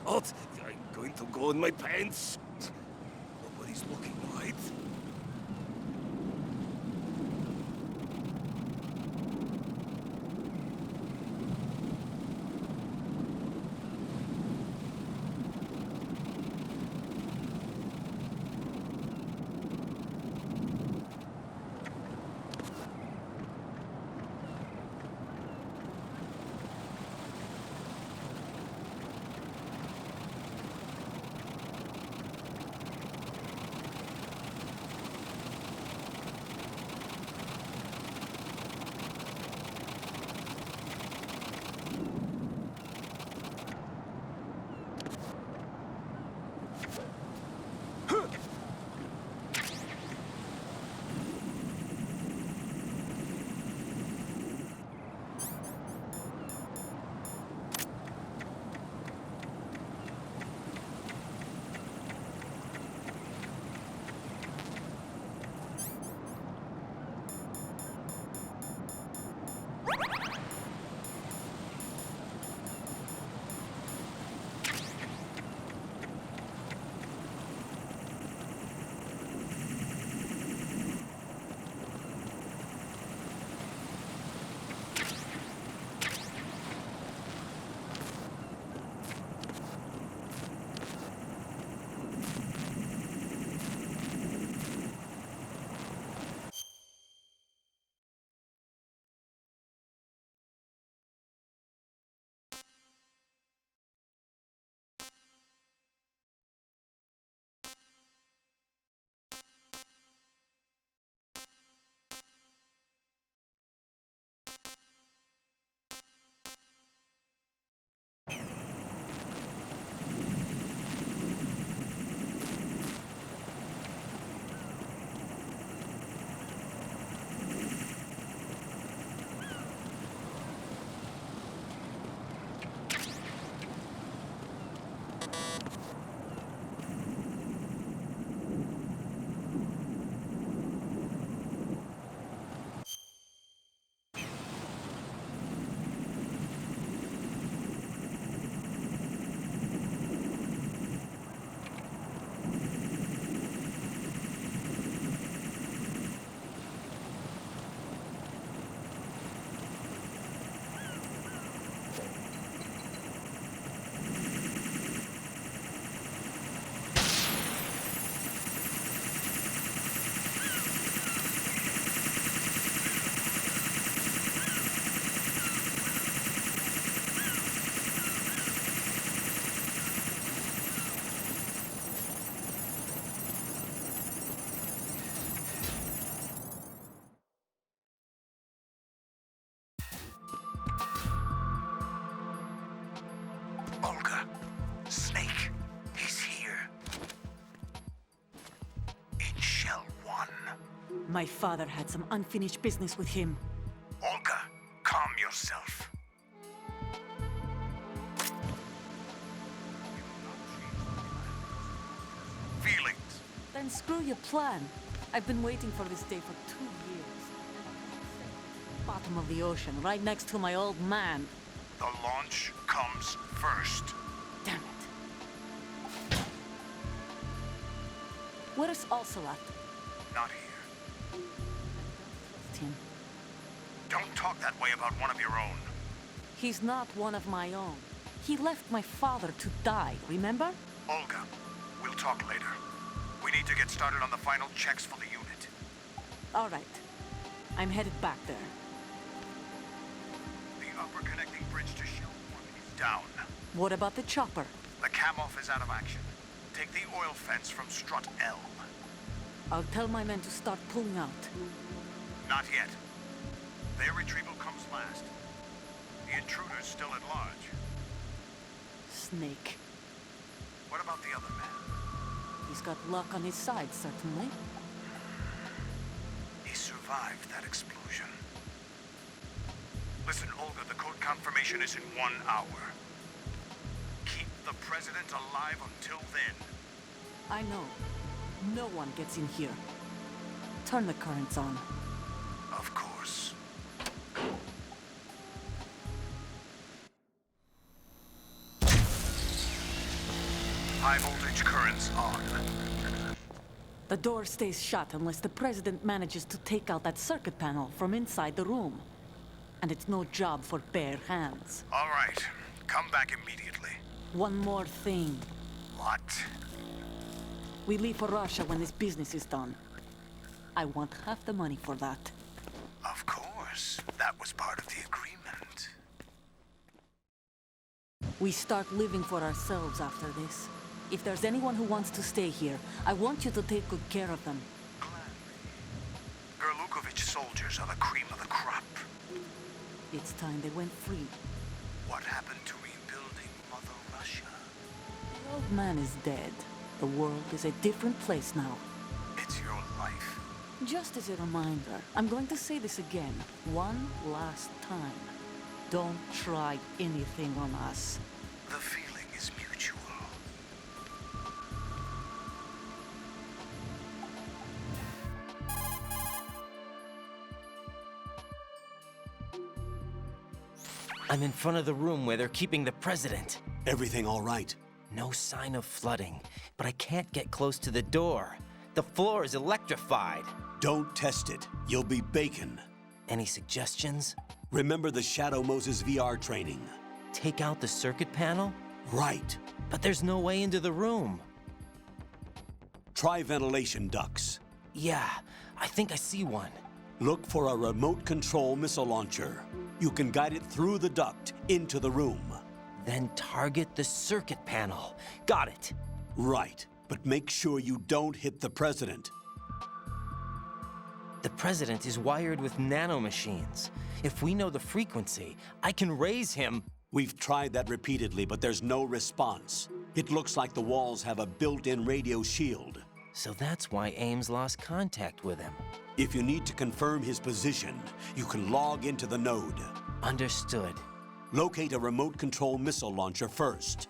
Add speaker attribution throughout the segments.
Speaker 1: What? I'm going to go in my pants. Nobody's looking, right?
Speaker 2: Olga, Snake, he's here. In Shell 1.
Speaker 3: My father had some unfinished business with him.
Speaker 2: Olga, calm yourself. Feelings.
Speaker 3: Then screw your plan. I've been waiting for this day for 2 years. Bottom of the ocean, right next to my old man.
Speaker 2: The launch comes first.
Speaker 3: Damn it. Where's Ocelot?
Speaker 2: Not here.
Speaker 3: Trust him.
Speaker 2: Don't talk that way about one of your own.
Speaker 3: He's not one of my own. He left my father to die, remember?
Speaker 2: Olga, we'll talk later. We need to get started on the final checks for the unit.
Speaker 3: All right. I'm headed back there.
Speaker 2: The upper connecting bridge to Shell 1 is down.
Speaker 3: What about the chopper?
Speaker 2: The cam-off is out of action. Take the oil fence from strut L.
Speaker 3: I'll tell my men to start pulling out.
Speaker 2: Not yet. Their retrieval comes last. The intruder's still at large.
Speaker 3: Snake.
Speaker 2: What about the other man?
Speaker 3: He's got luck on his side, certainly.
Speaker 2: He survived that explosion. Listen, Olga, the code confirmation is in 1 hour. Keep the president alive until then.
Speaker 3: I know. No one gets in here. Turn the currents on.
Speaker 2: Of course. High voltage currents on.
Speaker 3: The door stays shut unless the president manages to take out that circuit panel from inside the room. And it's no job for bare hands.
Speaker 2: All right. Come back immediately.
Speaker 3: One more thing.
Speaker 2: What?
Speaker 3: We leave for Russia when this business is done. I want half the money for that.
Speaker 2: Of course. That was part of the agreement.
Speaker 3: We start living for ourselves after this. If there's anyone who wants to stay here, I want you to take good care of them.
Speaker 2: Gerlukovich soldiers are the cream of the crop.
Speaker 3: It's time they went free.
Speaker 2: What happened to rebuilding Mother Russia?
Speaker 3: The old man is dead. The world is a different place now.
Speaker 2: It's your life.
Speaker 3: Just as a reminder, I'm going to say this again, one last time. Don't try anything on us.
Speaker 2: The feeling is mutual.
Speaker 4: I'm in front of the room where they're keeping the president.
Speaker 1: Everything all right?
Speaker 4: No sign of flooding, but I can't get close to the door. The floor is electrified.
Speaker 1: Don't test it. You'll be bacon.
Speaker 4: Any suggestions?
Speaker 1: Remember the Shadow Moses VR training?
Speaker 4: Take out the circuit panel?
Speaker 1: Right.
Speaker 4: But there's no way into the room.
Speaker 1: Try ventilation ducts.
Speaker 4: Yeah, I think I see one.
Speaker 1: Look for a remote control missile launcher. You can guide it through the duct into the room.
Speaker 4: Then target the circuit panel. Got it.
Speaker 1: Right, but make sure you don't hit the president.
Speaker 4: The president is wired with nanomachines. If we know the frequency, I can raise him.
Speaker 1: We've tried that repeatedly, but there's no response. It looks like the walls have a built-in radio shield.
Speaker 4: So that's why Ames lost contact with him.
Speaker 1: If you need to confirm his position, you can log into the node.
Speaker 4: Understood.
Speaker 1: Locate a remote control missile launcher first.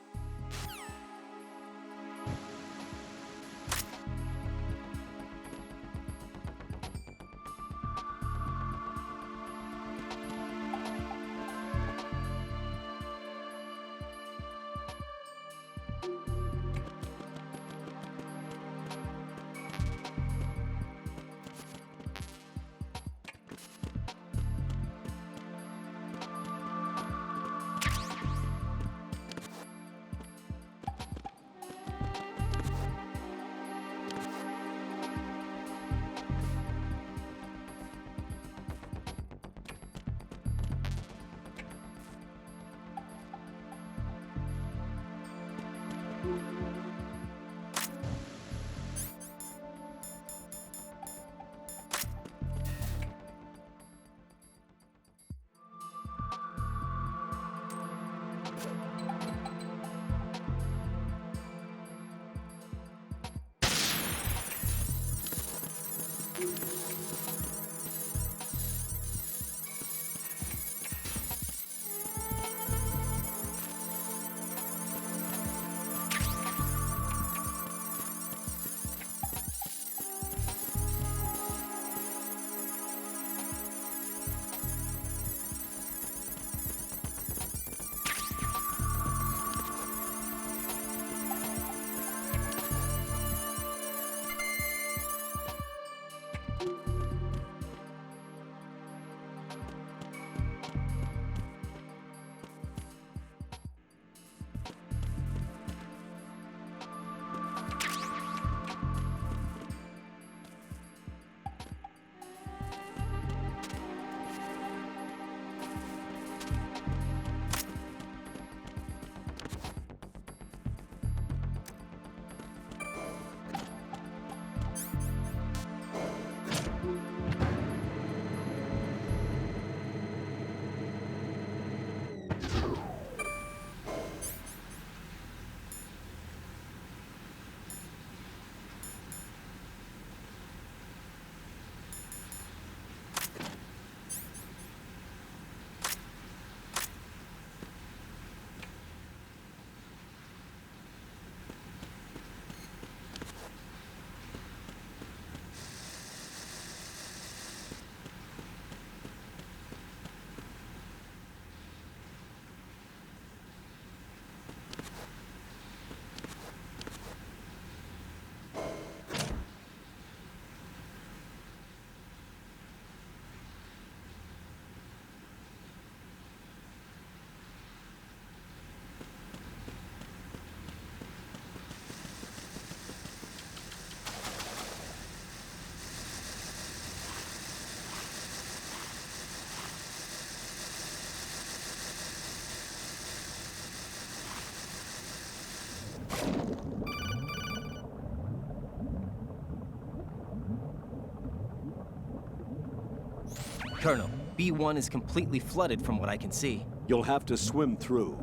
Speaker 4: Colonel, B1 is completely flooded from what I can see.
Speaker 1: You'll have to swim through.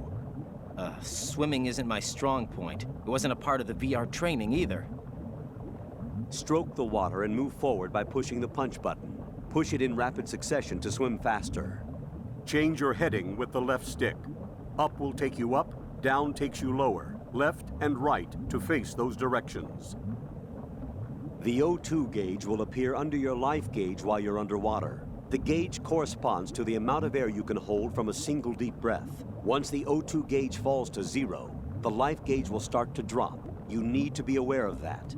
Speaker 4: Swimming isn't my strong point. It wasn't a part of the VR training either.
Speaker 1: Stroke the water and move forward by pushing the punch button. Push it in rapid succession to swim faster. Change your heading with the left stick. Up will take you up, down takes you lower, left and right to face those directions. The O2 gauge will appear under your life gauge while you're underwater. The gauge corresponds to the amount of air you can hold from a single deep breath. Once the O2 gauge falls to 0, the life gauge will start to drop. You need to be aware of that.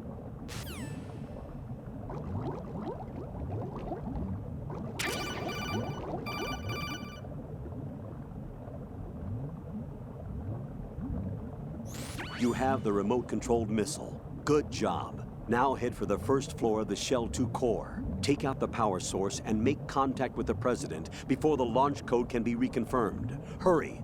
Speaker 1: You have the remote-controlled missile. Good job. Now head for the first floor of the Shell 2 core. Take out the power source and make contact with the President before the launch code can be reconfirmed. Hurry!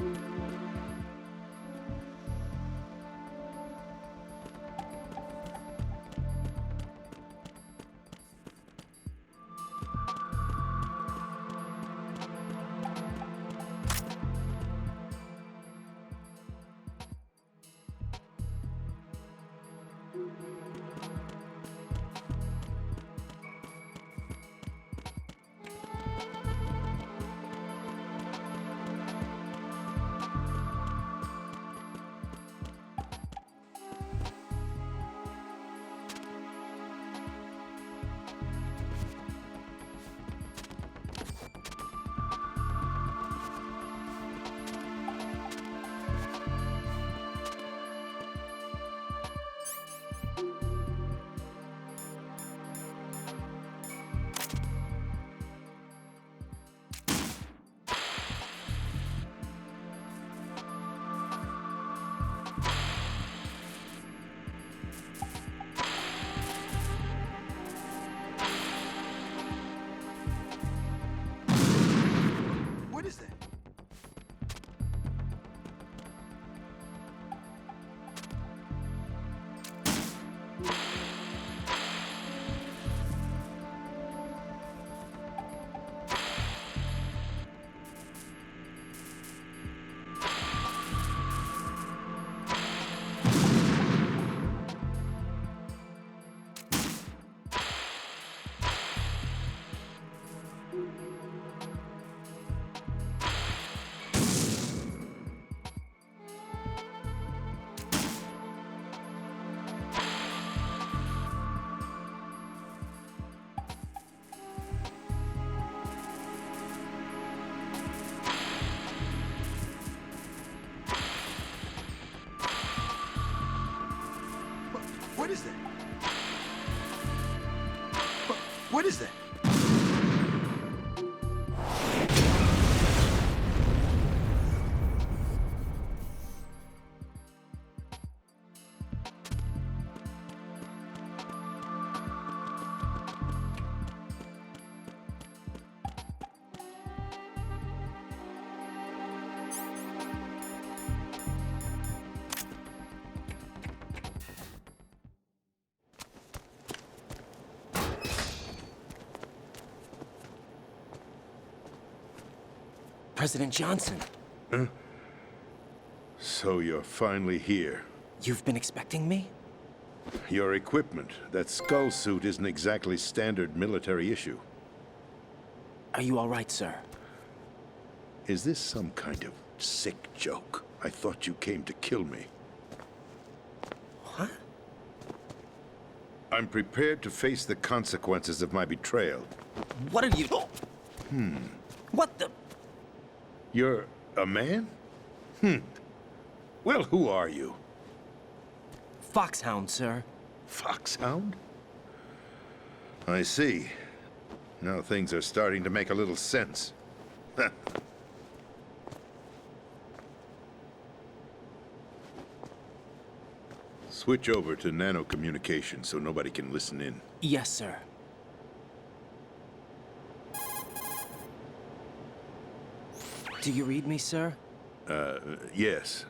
Speaker 2: What is that? What is that? What is that?
Speaker 4: President Johnson,
Speaker 5: So you're finally here.
Speaker 4: you've been expecting me?
Speaker 5: Your equipment, that skull suit isn't exactly standard military issue.
Speaker 4: Are you all right, sir?
Speaker 5: Is this some kind of sick joke? I thought you came to kill me.
Speaker 4: What?
Speaker 5: I'm prepared to face the consequences of my betrayal.
Speaker 4: What are you... What the...
Speaker 5: You're a man? Well, who are you?
Speaker 4: Foxhound, sir.
Speaker 5: Foxhound? I see. Now things are starting to make a little sense. Switch over to nano-communication so nobody can listen in.
Speaker 4: Yes, sir. Do you read me, sir?
Speaker 5: Yes.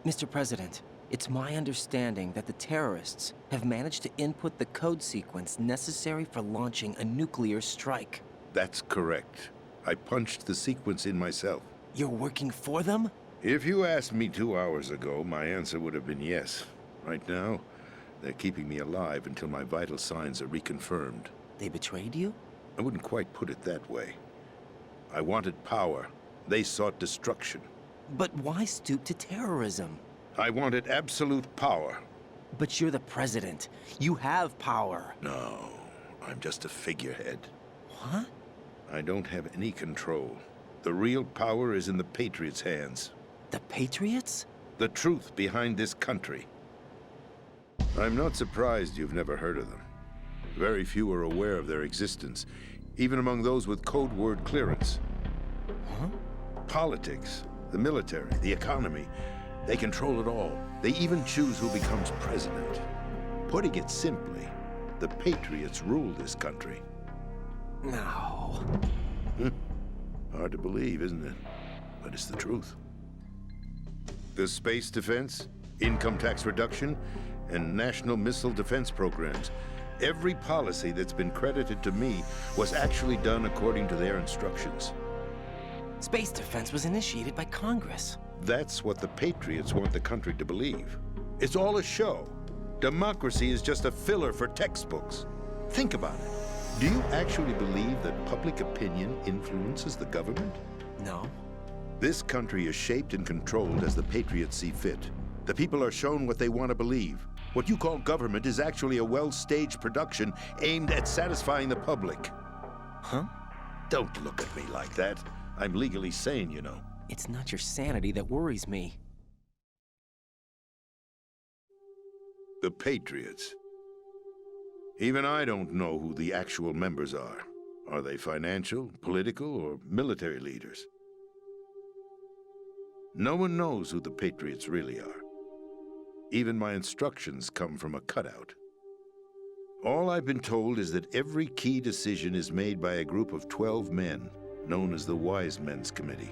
Speaker 4: Mr. President, it's my understanding that the terrorists have managed to input the code sequence necessary for launching a nuclear strike.
Speaker 5: That's correct. I punched the sequence in myself.
Speaker 4: You're working for them?
Speaker 5: If you asked me 2 hours ago, my answer would have been yes. Right now, they're keeping me alive until my vital signs are reconfirmed.
Speaker 4: They betrayed you?
Speaker 5: I wouldn't quite put it that way. I wanted power. They sought destruction.
Speaker 4: But why stoop to terrorism?
Speaker 5: I wanted absolute power.
Speaker 4: But you're the president. You have power.
Speaker 5: No, I'm just a figurehead.
Speaker 4: What?
Speaker 5: I don't have any control. The real power is in the Patriots' hands.
Speaker 4: The Patriots?
Speaker 5: The truth behind this country. I'm not surprised you've never heard of them. Very few are aware of their existence, even among those with code word clearance.
Speaker 4: Huh?
Speaker 5: Politics, the military, the economy, they control it all. They even choose who becomes president. Putting it simply, the Patriots rule this country.
Speaker 4: No.
Speaker 5: Hard to believe, isn't it? But it's the truth. The space defense, income tax reduction, and national missile defense programs. Every policy that's been credited to me was actually done according to their instructions.
Speaker 4: Space defense was initiated by Congress.
Speaker 5: That's what the Patriots want the country to believe. It's all a show. Democracy is just a filler for textbooks. Think about it. Do you actually believe that public opinion influences the government?
Speaker 4: No.
Speaker 5: This country is shaped and controlled as the Patriots see fit. The people are shown what they want to believe. What you call government is actually a well-staged production aimed at satisfying the public.
Speaker 4: Huh?
Speaker 5: Don't look at me like that. I'm legally sane, you know.
Speaker 4: It's not your sanity that worries me.
Speaker 5: The Patriots. Even I don't know who the actual members are. Are they financial, political, or military leaders? No one knows who the Patriots really are. Even my instructions come from a cutout. All I've been told is that every key decision is made by a group of 12 men, known as the Wise Men's Committee.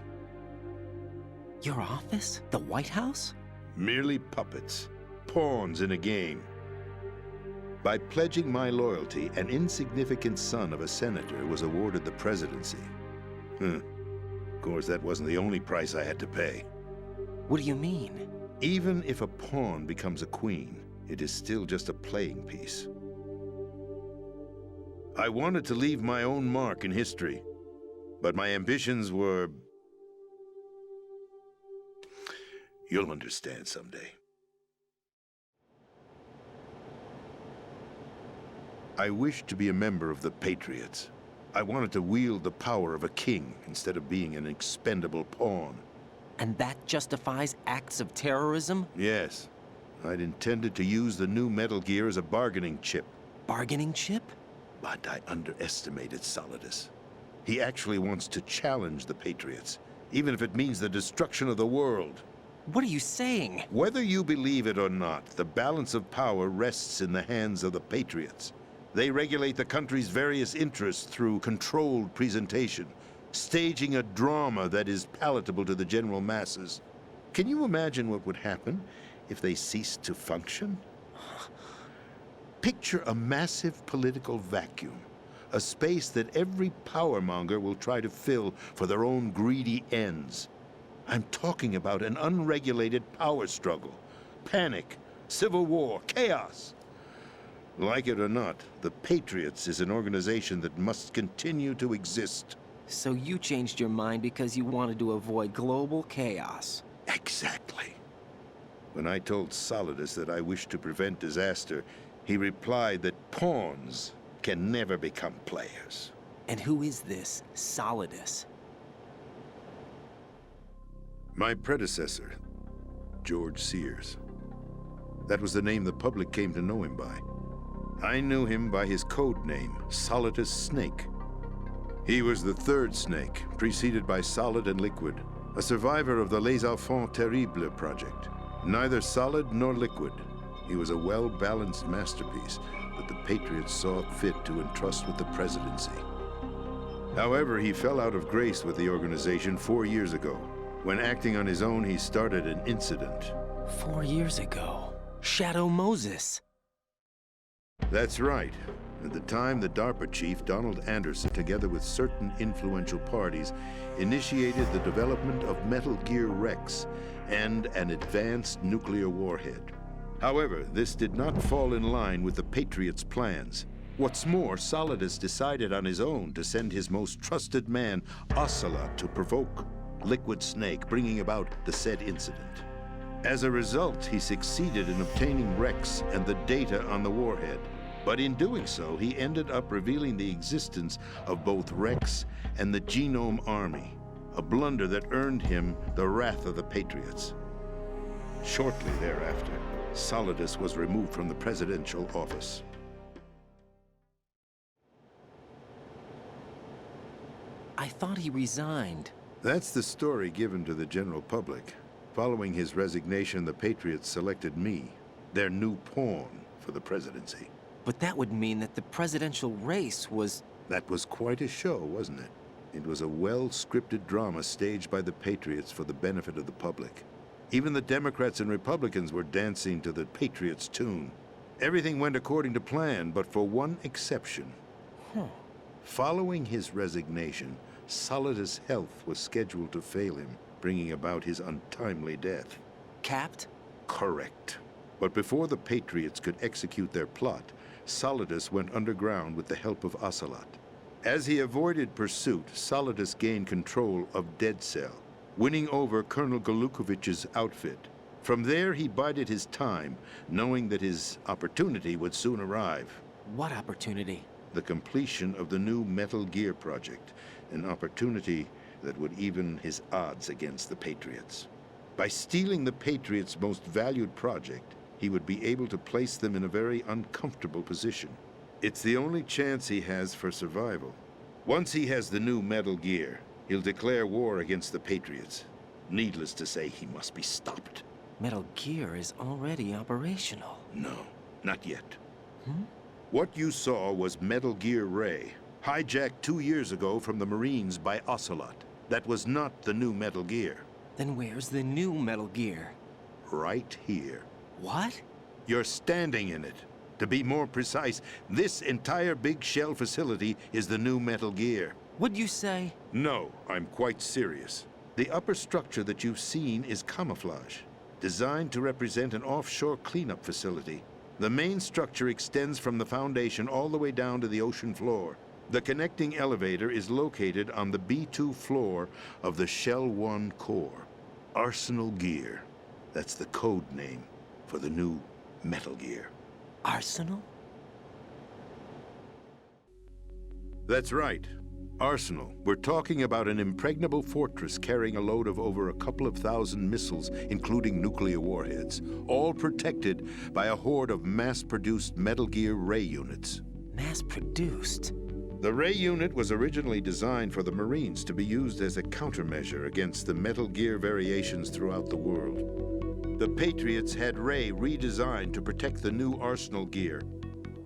Speaker 4: Your office? The White House?
Speaker 5: Merely puppets, pawns in a game. By pledging my loyalty, an insignificant son of a senator was awarded the presidency. Of course, that wasn't the only price I had to pay.
Speaker 4: What do you mean?
Speaker 5: Even if a pawn becomes a queen, it is still just a playing piece. I wanted to leave my own mark in history, but my ambitions were... You'll understand someday. I wished to be a member of the Patriots. I wanted to wield the power of a king instead of being an expendable pawn.
Speaker 4: And that justifies acts of terrorism?
Speaker 5: Yes. I'd intended to use the new Metal Gear as a bargaining chip.
Speaker 4: Bargaining chip?
Speaker 5: But I underestimated Solidus. He actually wants to challenge the Patriots, even if it means the destruction of the world.
Speaker 4: What are you saying?
Speaker 5: Whether you believe it or not, the balance of power rests in the hands of the Patriots. They regulate the country's various interests through controlled presentation, staging a drama that is palatable to the general masses. Can you imagine what would happen if they ceased to function? Picture a massive political vacuum, a space that every powermonger will try to fill for their own greedy ends. I'm talking about an unregulated power struggle, panic, civil war, chaos. Like it or not, the Patriots is an organization that must continue to exist.
Speaker 4: So you changed your mind because you wanted to avoid global chaos.
Speaker 5: Exactly. When I told Solidus that I wished to prevent disaster, he replied that pawns can never become players.
Speaker 4: And who is this Solidus?
Speaker 5: My predecessor, George Sears. That was the name the public came to know him by. I knew him by his code name, Solidus Snake. He was the third snake, preceded by Solid and Liquid, a survivor of the Les Enfants Terribles project. Neither solid nor liquid, he was a well-balanced masterpiece that the Patriots saw fit to entrust with the presidency. However, he fell out of grace with the organization 4 years ago. When acting on his own, he started an incident.
Speaker 4: 4 years ago. Shadow Moses.
Speaker 5: That's right. At the time, the DARPA chief, Donald Anderson, together with certain influential parties, initiated the development of Metal Gear Rex and an advanced nuclear warhead. However, this did not fall in line with the Patriots' plans. What's more, Solidus decided on his own to send his most trusted man, Ocelot, to provoke Liquid Snake, bringing about the said incident. As a result, he succeeded in obtaining Rex and the data on the warhead. But in doing so, he ended up revealing the existence of both Rex and the Genome Army, a blunder that earned him the wrath of the Patriots. Shortly thereafter, Solidus was removed from the presidential office.
Speaker 4: I thought he resigned.
Speaker 5: That's the story given to the general public. Following his resignation, the Patriots selected me, their new pawn, for the presidency.
Speaker 4: But that would mean that the presidential race was...
Speaker 5: That was quite a show, wasn't it? It was a well-scripted drama staged by the Patriots for the benefit of the public. Even the Democrats and Republicans were dancing to the Patriots' tune. Everything went according to plan, but for one exception. Following his resignation, Solidus' health was scheduled to fail him, bringing about his untimely death.
Speaker 4: Capped?
Speaker 5: Correct. But before the Patriots could execute their plot, Solidus went underground with the help of Ocelot. As he avoided pursuit, Solidus gained control of Dead Cell, winning over Colonel Golukovich's outfit. From there, he bided his time, knowing that his opportunity would soon arrive.
Speaker 4: What opportunity?
Speaker 5: The completion of the new Metal Gear project, an opportunity that would even his odds against the Patriots. By stealing the Patriots' most valued project, he would be able to place them in a very uncomfortable position. It's the only chance he has for survival. Once he has the new Metal Gear, he'll declare war against the Patriots. Needless to say, he must be stopped.
Speaker 4: Metal Gear is already operational.
Speaker 5: No, not yet. What you saw was Metal Gear Ray, hijacked 2 years ago from the Marines by Ocelot. That was not the new Metal Gear.
Speaker 4: Then where's the new Metal Gear?
Speaker 5: Right here.
Speaker 4: What?
Speaker 5: You're standing in it. To be more precise, this entire big shell facility is the new Metal Gear.
Speaker 4: What'd you say?
Speaker 5: No, I'm quite serious. The upper structure that you've seen is camouflage, designed to represent an offshore cleanup facility. The main structure extends from the foundation all the way down to the ocean floor. The connecting elevator is located on the B2 floor of the Shell 1 core. Arsenal Gear. That's the code name for the new Metal Gear.
Speaker 4: Arsenal?
Speaker 5: That's right. Arsenal. We're talking about an impregnable fortress carrying a load of over a couple of thousand missiles, including nuclear warheads, all protected by a horde of mass-produced Metal Gear Ray units.
Speaker 4: Mass-produced?
Speaker 5: The Ray unit was originally designed for the Marines to be used as a countermeasure against the Metal Gear variations throughout the world. The Patriots had Ray redesigned to protect the new Arsenal Gear.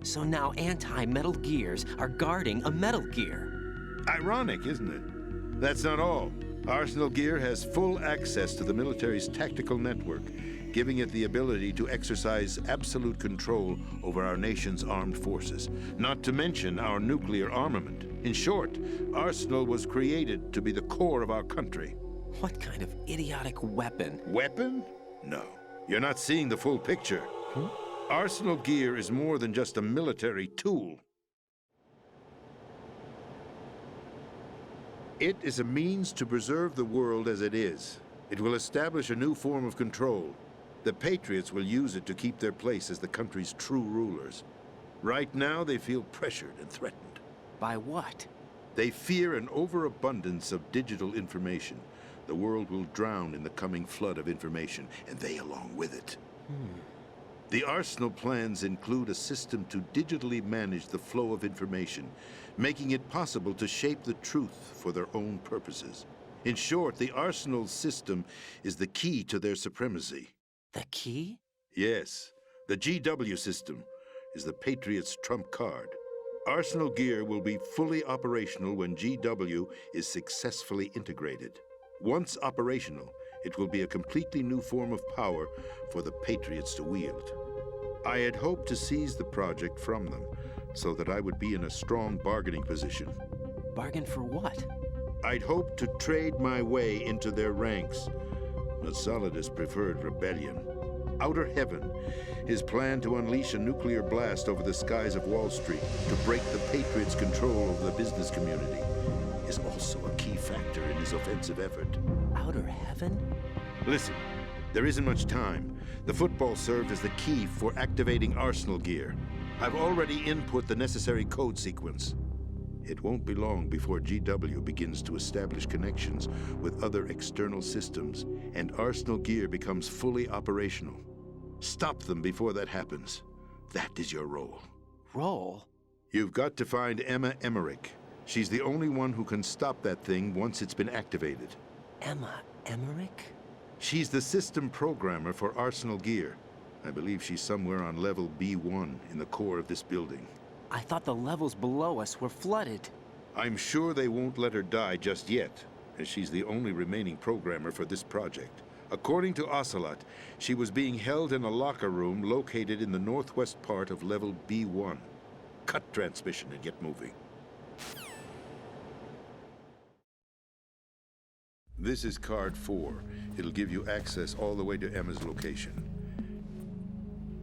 Speaker 4: So now anti-Metal Gears are guarding a Metal Gear.
Speaker 5: Ironic, isn't it? That's not all. Arsenal Gear has full access to the military's tactical network, giving it the ability to exercise absolute control over our nation's armed forces, not to mention our nuclear armament. In short, Arsenal was created to be the core of our country.
Speaker 4: What kind of idiotic weapon?
Speaker 5: Weapon? No. You're not seeing the full picture. Arsenal Gear is more than just a military tool. It is a means to preserve the world as it is. It will establish a new form of control. The Patriots will use it to keep their place as the country's true rulers. Right now, they feel pressured and threatened.
Speaker 4: By what?
Speaker 5: They fear an overabundance of digital information. The world will drown in the coming flood of information, and they along with it. The Arsenal plans include a system to digitally manage the flow of information, making it possible to shape the truth for their own purposes. In short, the Arsenal system is the key to their supremacy.
Speaker 4: The key?
Speaker 5: Yes, the GW system is the Patriots' trump card. Arsenal Gear will be fully operational when GW is successfully integrated. Once operational, it will be a completely new form of power for the Patriots to wield. I had hoped to seize the project from them, so that I would be in a strong bargaining position.
Speaker 4: Bargain for what?
Speaker 5: I'd hoped to trade my way into their ranks, but Solidus preferred rebellion. Outer Heaven, his plan to unleash a nuclear blast over the skies of Wall Street to break the Patriots' control over the business community, is also a key factor in his offensive effort.
Speaker 4: Outer Heaven?
Speaker 5: Listen, there isn't much time. The football served as the key for activating Arsenal Gear. I've already input the necessary code sequence. It won't be long before GW begins to establish connections with other external systems, and Arsenal Gear becomes fully operational. Stop them before that happens. That is your role.
Speaker 4: Role?
Speaker 5: You've got to find Emma Emmerich. She's the only one who can stop that thing once it's been activated.
Speaker 4: Emma Emmerich?
Speaker 5: She's the system programmer for Arsenal Gear. I believe she's somewhere on level B1 in the core of this building.
Speaker 4: I thought the levels below us were flooded.
Speaker 5: I'm sure they won't let her die just yet, as she's the only remaining programmer for this project. According to Ocelot, she was being held in a locker room located in the northwest part of level B1. Cut transmission and get moving. This is card 4. It'll give you access all the way to Emma's location.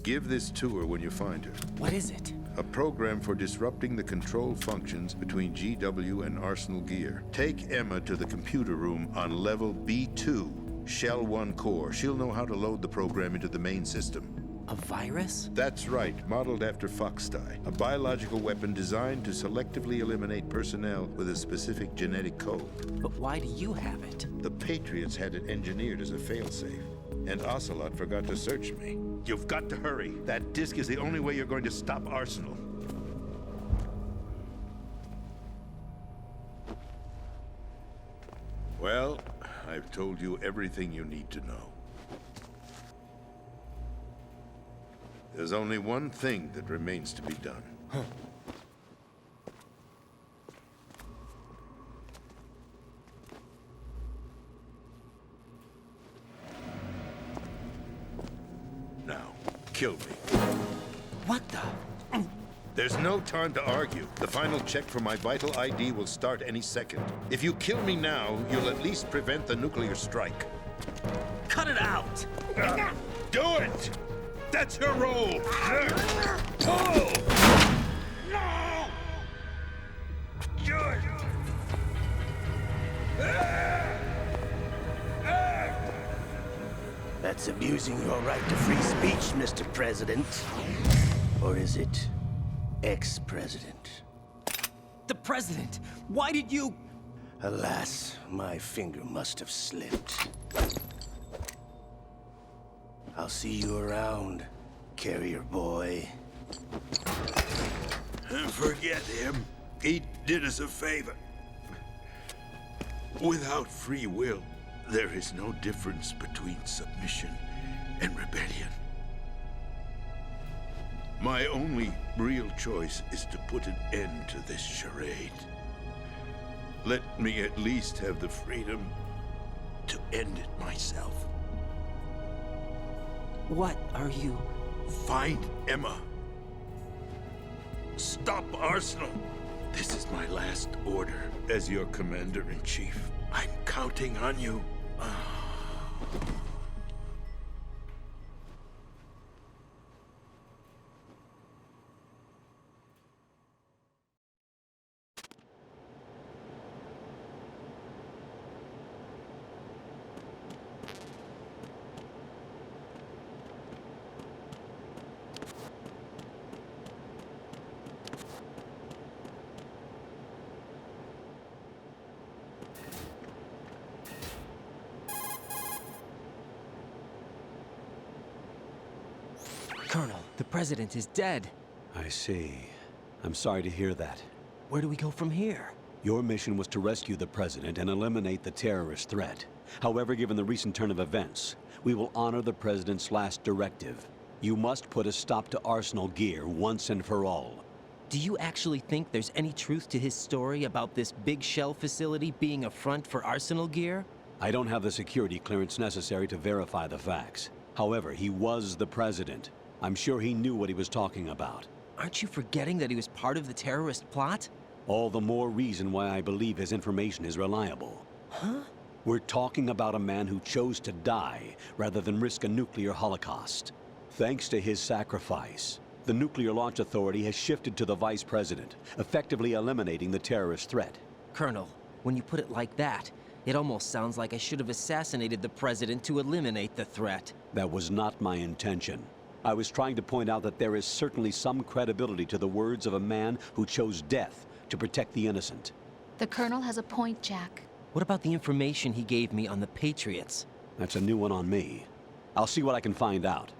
Speaker 5: Give this to her when you find her.
Speaker 4: What is it?
Speaker 5: A program for disrupting the control functions between GW and Arsenal Gear. Take Emma to the computer room on level B2, Shell 1 core. She'll know how to load the program into the main system.
Speaker 4: A virus?
Speaker 5: That's right, modeled after Foxdie, a biological weapon designed to selectively eliminate personnel with a specific genetic code.
Speaker 4: But why do you have it?
Speaker 5: The Patriots had it engineered as a failsafe, and Ocelot forgot to search me. You've got to hurry. That disk is the only way you're going to stop Arsenal. Well, I've told you everything you need to know. There's only one thing that remains to be done. Now, kill me.
Speaker 4: What the?
Speaker 5: There's no time to argue. The final check for my vital ID will start any second. If you kill me now, you'll at least prevent the nuclear strike.
Speaker 4: Cut it out!
Speaker 5: Do it! That's your role! Pull! No! Do it!
Speaker 6: That's abusing your right to free speech, Mr. President. Or is it ex-president?
Speaker 4: The president! Why did you...
Speaker 6: Alas, my finger must have slipped. I'll see you around, carrier boy.
Speaker 5: Forget him. He did us a favor. Without free will, there is no difference between submission and rebellion. My only real choice is to put an end to this charade. Let me at least have the freedom to end it myself.
Speaker 4: What are you...
Speaker 5: Find Emma. Stop Arsenal. This is my last order as your commander-in-chief. I'm counting on you.
Speaker 4: Colonel, the president is dead.
Speaker 1: I see. I'm sorry to hear that.
Speaker 4: Where do we go from here?
Speaker 1: Your mission was to rescue the president and eliminate the terrorist threat. However, given the recent turn of events, we will honor the president's last directive. You must put a stop to Arsenal Gear once and for all.
Speaker 4: Do you actually think there's any truth to his story about this big shell facility being a front for Arsenal Gear?
Speaker 1: I don't have the security clearance necessary to verify the facts. However, he was the president. I'm sure he knew what he was talking about.
Speaker 4: Aren't you forgetting that he was part of the terrorist plot?
Speaker 1: All the more reason why I believe his information is reliable.
Speaker 4: Huh?
Speaker 1: We're talking about a man who chose to die rather than risk a nuclear holocaust. Thanks to his sacrifice, the Nuclear Launch Authority has shifted to the vice president, effectively eliminating the terrorist threat.
Speaker 4: Colonel, when you put it like that, it almost sounds like I should have assassinated the president to eliminate the threat.
Speaker 1: That was not my intention. I was trying to point out that there is certainly some credibility to the words of a man who chose death to protect the innocent.
Speaker 7: The Colonel has a point, Jack.
Speaker 4: What about the information he gave me on the Patriots?
Speaker 1: That's a new one on me. I'll see what I can find out.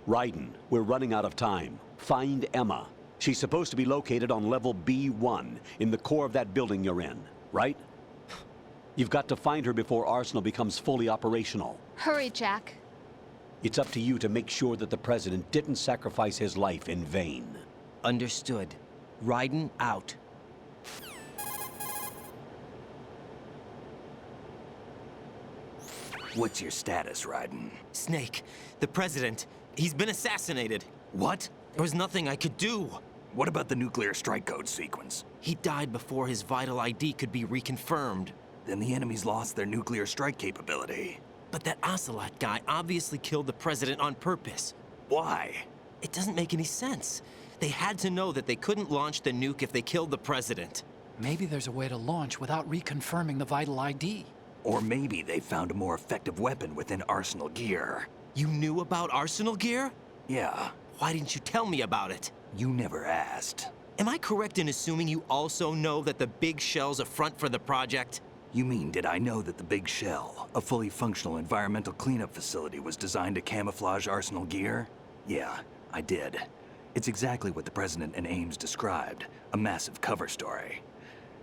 Speaker 1: Raiden, we're running out of time. Find Emma. She's supposed to be located on level B1, in the core of that building you're in, right? You've got to find her before Arsenal becomes fully operational.
Speaker 7: Hurry, Jack.
Speaker 1: It's up to you to make sure that the president didn't sacrifice his life in vain.
Speaker 4: Understood. Raiden out.
Speaker 8: What's your status, Raiden?
Speaker 4: Snake, the president, he's been assassinated.
Speaker 8: What?
Speaker 4: There was nothing I could do.
Speaker 8: What about the nuclear strike code sequence?
Speaker 4: He died before his vital ID could be reconfirmed.
Speaker 8: Then the enemy's lost their nuclear strike capability.
Speaker 4: But that Ocelot guy obviously killed the president on purpose.
Speaker 8: Why?
Speaker 4: It doesn't make any sense. They had to know that they couldn't launch the nuke if they killed the president.
Speaker 9: Maybe there's a way to launch without reconfirming the vital ID.
Speaker 8: Or maybe they found a more effective weapon within Arsenal gear.
Speaker 4: You knew about Arsenal gear?
Speaker 8: Yeah,
Speaker 4: Why didn't you tell me about it?
Speaker 8: you never asked.
Speaker 4: Am I correct in assuming you also know that the big shell's a front for the project?
Speaker 8: You mean, did I know that the Big Shell, a fully functional environmental cleanup facility, was designed to camouflage Arsenal gear? Yeah, I did. It's exactly what the President and Ames described, a massive cover story.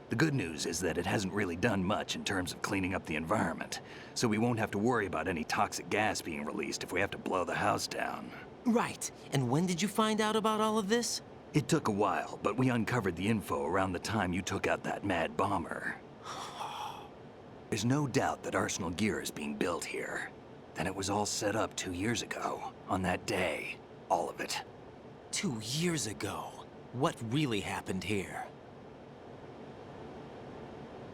Speaker 8: The good news is that it hasn't really done much in terms of cleaning up the environment, so we won't have to worry about any toxic gas being released if we have to blow the house down.
Speaker 4: Right. And when did you find out about all of this?
Speaker 8: It took a while, but we uncovered the info around the time you took out that mad bomber. There's no doubt that Arsenal gear is being built here. Then it was all set up 2 years ago, on that day. All of it.
Speaker 4: 2 years ago. What really happened here?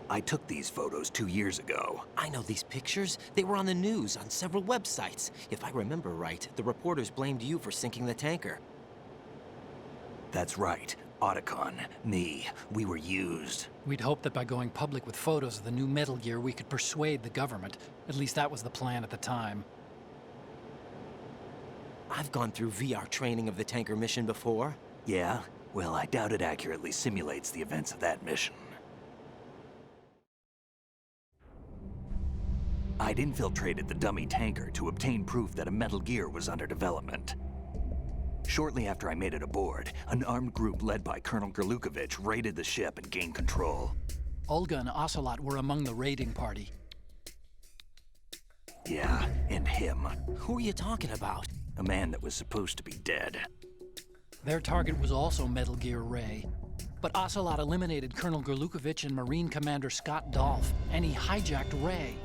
Speaker 8: I took these photos 2 years ago.
Speaker 4: I know these pictures. They were on the news, on several websites. If I remember right, the reporters blamed you for sinking the tanker.
Speaker 8: That's right. Otacon, me, we were used.
Speaker 9: We'd hoped that by going public with photos of the new Metal Gear, we could persuade the government. At least that was the plan at the time.
Speaker 4: I've gone through VR training of the tanker mission before.
Speaker 8: Yeah? Well, I doubt it accurately simulates the events of that mission. I'd infiltrated the dummy tanker to obtain proof that a Metal Gear was under development. Shortly after I made it aboard, an armed group led by Colonel Gerlukovich raided the ship and gained control.
Speaker 9: Olga and Ocelot were among the raiding party.
Speaker 8: Yeah, and him.
Speaker 4: Who are you talking about?
Speaker 8: A man that was supposed to be dead.
Speaker 9: Their target was also Metal Gear Ray. But Ocelot eliminated Colonel Gerlukovich and Marine Commander Scott Dolph, and he hijacked Ray.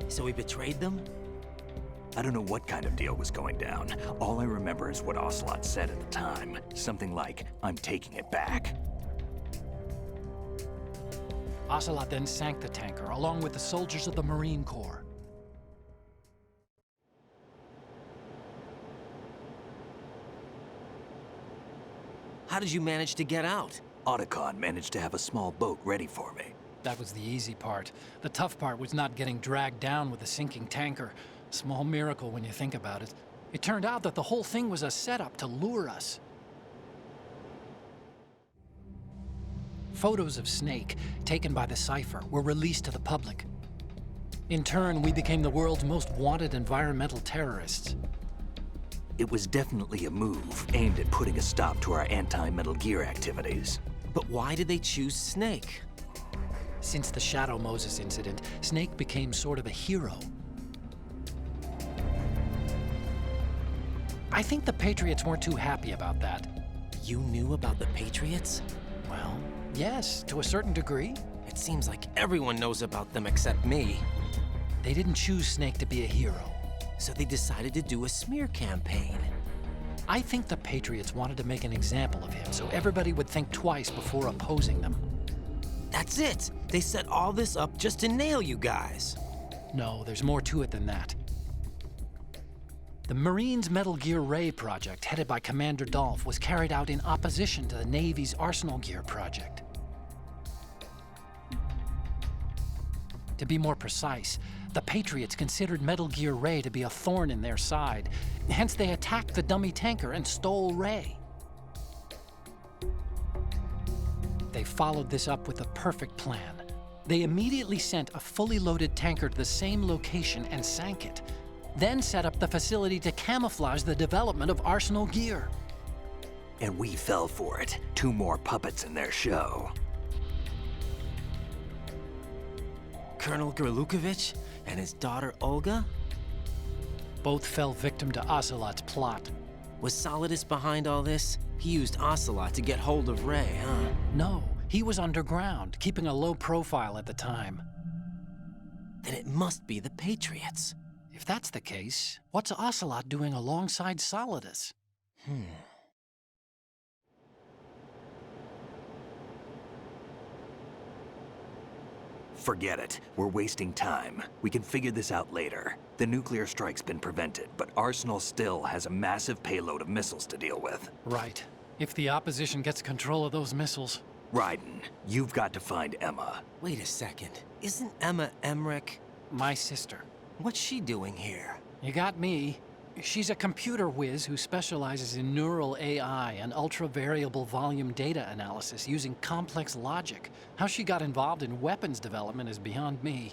Speaker 4: So he betrayed them?
Speaker 8: I don't know what kind of deal was going down. All I remember is what Ocelot said at the time. Something like, "I'm taking it back."
Speaker 9: Ocelot then sank the tanker, along with the soldiers of the Marine Corps.
Speaker 4: How did you manage to get out?
Speaker 8: Otacon managed to have a small boat ready for me.
Speaker 9: That was the easy part. The tough part was not getting dragged down with the sinking tanker. Small miracle when you think about it. It turned out that the whole thing was a setup to lure us. Photos of Snake, taken by the Cypher, were released to the public. In turn, we became the world's most wanted environmental terrorists.
Speaker 8: It was definitely a move aimed at putting a stop to our anti-Metal Gear activities.
Speaker 4: But why did they choose Snake?
Speaker 9: Since the Shadow Moses incident, Snake became sort of a hero. I think the Patriots weren't too happy about that.
Speaker 4: You knew about the Patriots?
Speaker 9: Well, yes, to a certain degree.
Speaker 4: It seems like everyone knows about them except me.
Speaker 9: They didn't choose Snake to be a hero.
Speaker 4: So they decided to do a smear campaign.
Speaker 9: I think the Patriots wanted to make an example of him so everybody would think twice before opposing them.
Speaker 4: That's it! They set all this up just to nail you guys.
Speaker 9: No, there's more to it than that. The Marines' Metal Gear Ray project, headed by Commander Dolph, was carried out in opposition to the Navy's Arsenal Gear project. To be more precise, the Patriots considered Metal Gear Ray to be a thorn in their side. Hence, they attacked the dummy tanker and stole Ray. They followed this up with a perfect plan. They immediately sent a fully loaded tanker to the same location and sank it, then set up the facility to camouflage the development of Arsenal Gear.
Speaker 8: And we fell for it. 2 more puppets in their show.
Speaker 4: Colonel Gerlukovich and his daughter Olga?
Speaker 9: Both fell victim to Ocelot's plot.
Speaker 4: Was Solidus behind all this? He used Ocelot to get hold of Ray, huh?
Speaker 9: No, he was underground, keeping a low profile at the time.
Speaker 4: Then it must be the Patriots.
Speaker 9: If that's the case, what's Ocelot doing alongside Solidus?
Speaker 8: Forget it. We're wasting time. We can figure this out later. The nuclear strike's been prevented, but Arsenal still has a massive payload of missiles to deal with.
Speaker 9: Right. If the opposition gets control of those missiles...
Speaker 8: Raiden, you've got to find Emma.
Speaker 4: Wait a second. Isn't Emma Emmerich?
Speaker 9: My sister.
Speaker 4: What's she doing here?
Speaker 9: You got me. She's a computer whiz who specializes in neural AI and ultra-variable volume data analysis using complex logic. How she got involved in weapons development is beyond me.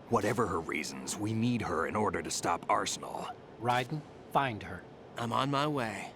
Speaker 8: Whatever her reasons, we need her in order to stop Arsenal.
Speaker 9: Raiden, find her.
Speaker 4: I'm on my way.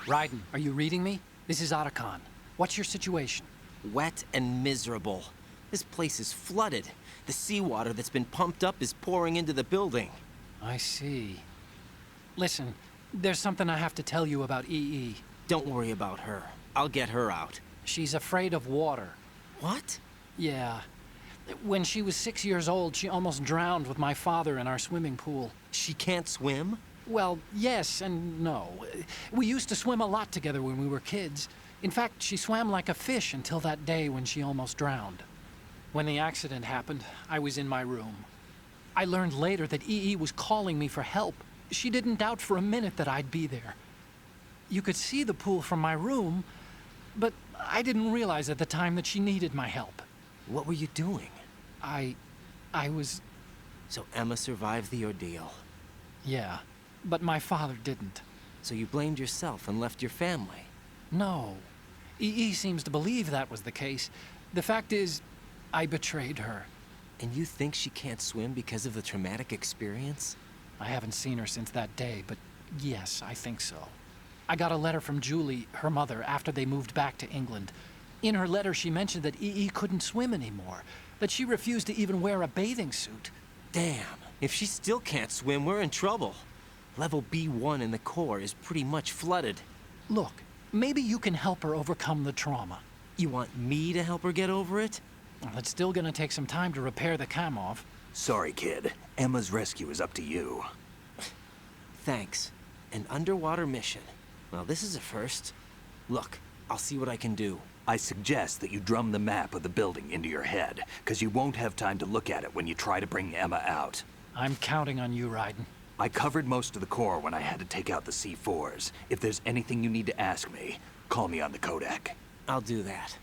Speaker 9: Raiden, are you reading me? This is Otacon. What's your situation?
Speaker 4: Wet and miserable. This place is flooded. The seawater that's been pumped up is pouring into the building.
Speaker 9: I see. Listen, there's something I have to tell you about EE.
Speaker 4: Don't worry about her. I'll get her out.
Speaker 9: She's afraid of water.
Speaker 4: What?
Speaker 9: Yeah. When she was 6 years old, she almost drowned with my father in our swimming pool.
Speaker 4: She can't swim?
Speaker 9: Well, yes and no. We used to swim a lot together when we were kids. In fact, she swam like a fish until that day when she almost drowned. When the accident happened, I was in my room. I learned later that EE was calling me for help. She didn't doubt for a minute that I'd be there. You could see the pool from my room, but I didn't realize at the time that she needed my help.
Speaker 4: What were you doing?
Speaker 9: I was...
Speaker 4: So Emma survived the ordeal.
Speaker 9: Yeah, but my father didn't.
Speaker 4: So you blamed yourself and left your family?
Speaker 9: No. EE seems to believe that was the case. The fact is, I betrayed her.
Speaker 4: And you think she can't swim because of the traumatic experience?
Speaker 9: I haven't seen her since that day, but yes, I think so. I got a letter from Julie, her mother, after they moved back to England. In her letter, she mentioned that EE couldn't swim anymore, that she refused to even wear a bathing suit.
Speaker 4: Damn, if she still can't swim, we're in trouble. Level B1 in the core is pretty much flooded.
Speaker 9: Look, maybe you can help her overcome the trauma.
Speaker 4: You want me to help her get over it?
Speaker 9: Well, it's still gonna take some time to repair the Kamov.
Speaker 8: Sorry, kid. Emma's rescue is up to you.
Speaker 4: Thanks. An underwater mission. Well, this is a first. Look, I'll see what I can do.
Speaker 8: I suggest that you drum the map of the building into your head, because you won't have time to look at it when you try to bring Emma out.
Speaker 9: I'm counting on you, Raiden.
Speaker 8: I covered most of the core when I had to take out the C4s. If there's anything you need to ask me, call me on the codec.
Speaker 4: I'll do that.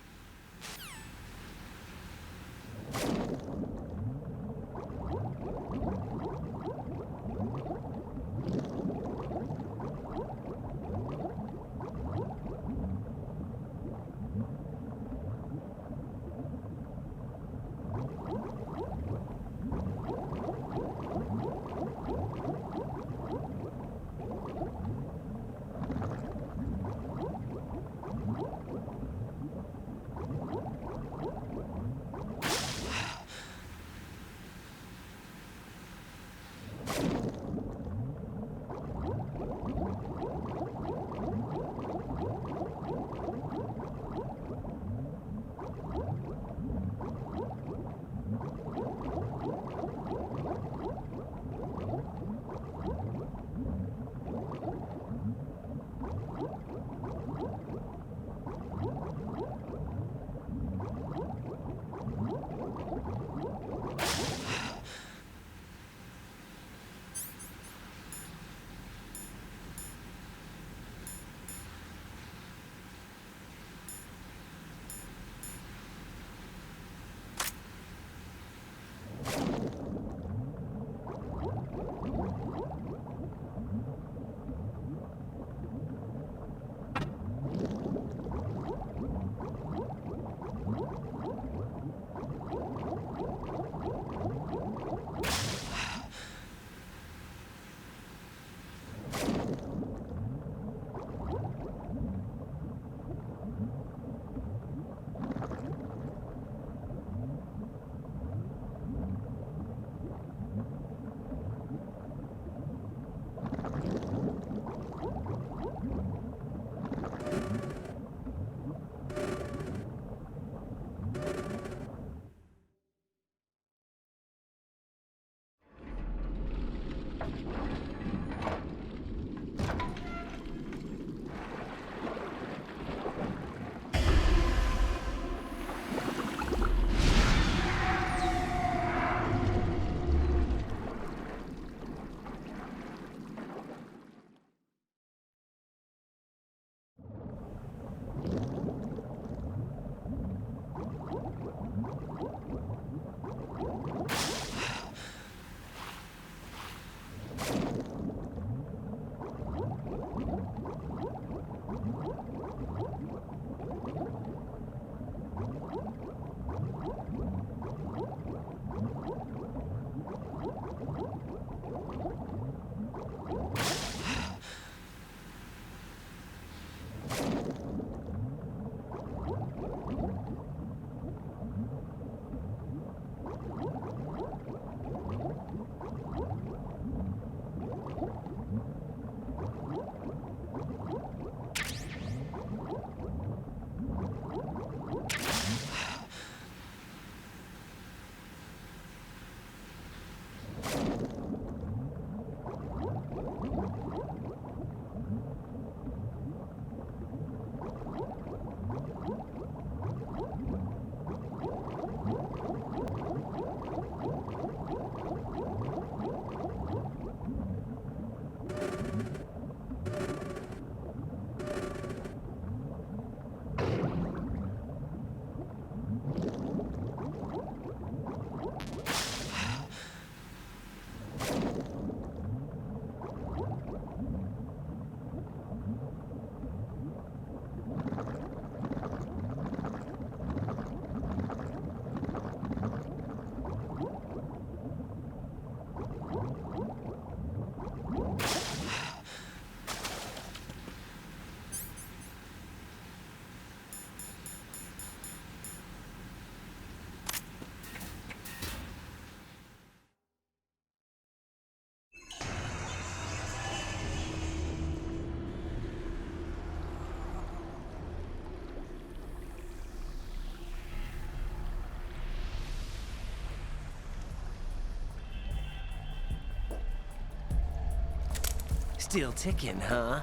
Speaker 4: Still ticking, huh?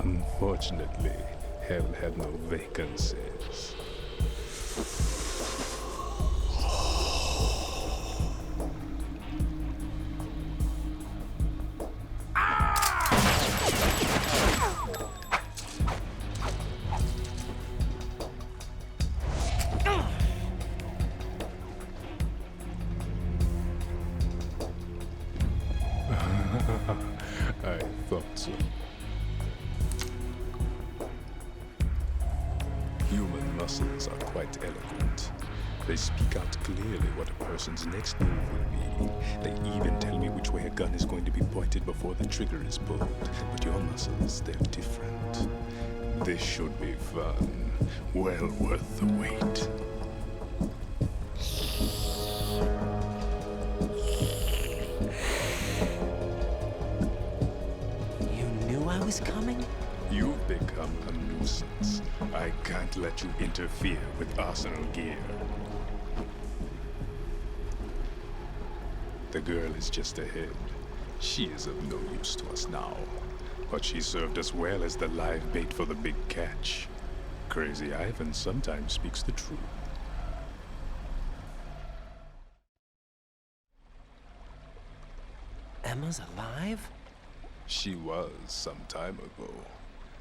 Speaker 10: Unfortunately, hell had no vacancies. Human muscles are quite eloquent. They speak out clearly what a person's next move will be. They even tell me which way a gun is going to be pointed before the trigger is pulled. But your muscles, they're different. This should be fun. Well worth the wait.
Speaker 4: You knew I was coming?
Speaker 10: You've become a nuisance. I can't let you interfere with arsenal gear. The girl is just ahead. She is of no use to us now. But she served us well as the live bait for the big catch. Crazy Ivan sometimes speaks the truth.
Speaker 4: Emma's alive?
Speaker 10: She was some time ago.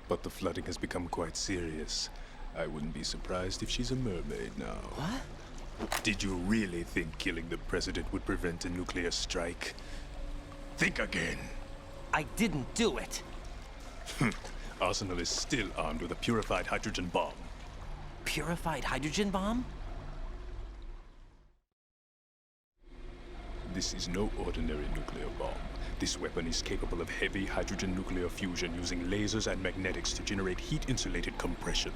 Speaker 10: But the flooding has become quite serious. I wouldn't be surprised if she's a mermaid now.
Speaker 4: What?
Speaker 10: Did you really think killing the president would prevent a nuclear strike? Think again.
Speaker 4: I didn't do it.
Speaker 10: Arsenal is still armed with a purified hydrogen bomb.
Speaker 4: Purified hydrogen bomb?
Speaker 10: This is no ordinary nuclear bomb. This weapon is capable of heavy hydrogen nuclear fusion using lasers and magnetics to generate heat-insulated compression.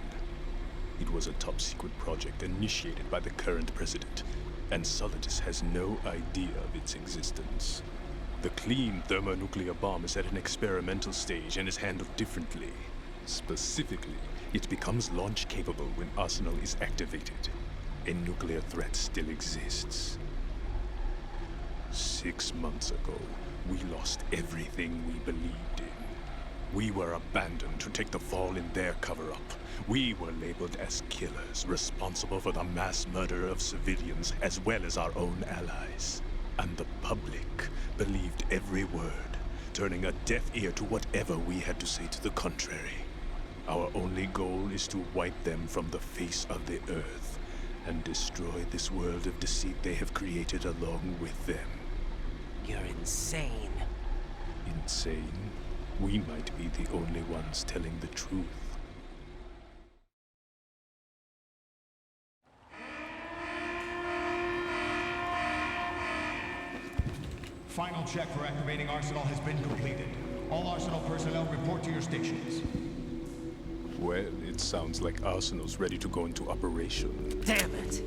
Speaker 10: It was a top-secret project initiated by the current president, and Solidus has no idea of its existence. The clean thermonuclear bomb is at an experimental stage and is handled differently. Specifically, it becomes launch-capable when Arsenal is activated. A nuclear threat still exists. 6 months ago, we lost everything we believed in. We were abandoned to take the fall in their cover-up. We were labeled as killers, responsible for the mass murder of civilians as well as our own allies. And the public believed every word, turning a deaf ear to whatever we had to say to the contrary. Our only goal is to wipe them from the face of the earth and destroy this world of deceit they have created along with them.
Speaker 4: You're insane.
Speaker 10: Insane? We might be the only ones telling the truth.
Speaker 2: Final check for activating Arsenal has been completed. All Arsenal personnel report to your stations.
Speaker 10: Well, it sounds like Arsenal's ready to go into operation.
Speaker 4: Damn it!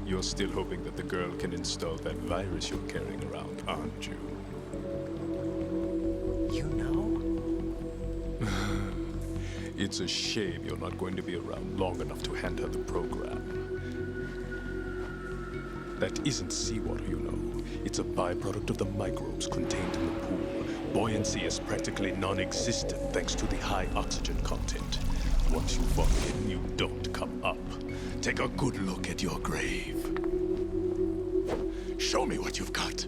Speaker 10: You're still hoping that the girl can install that virus you're carrying around, aren't you?
Speaker 4: You know?
Speaker 10: It's a shame you're not going to be around long enough to hand her the program. That isn't seawater, you know. It's a byproduct of the microbes contained in the pool. Buoyancy is practically non-existent thanks to the high oxygen content. Once you fall in, you don't come up. Take a good look at your grave. Show me what you've got.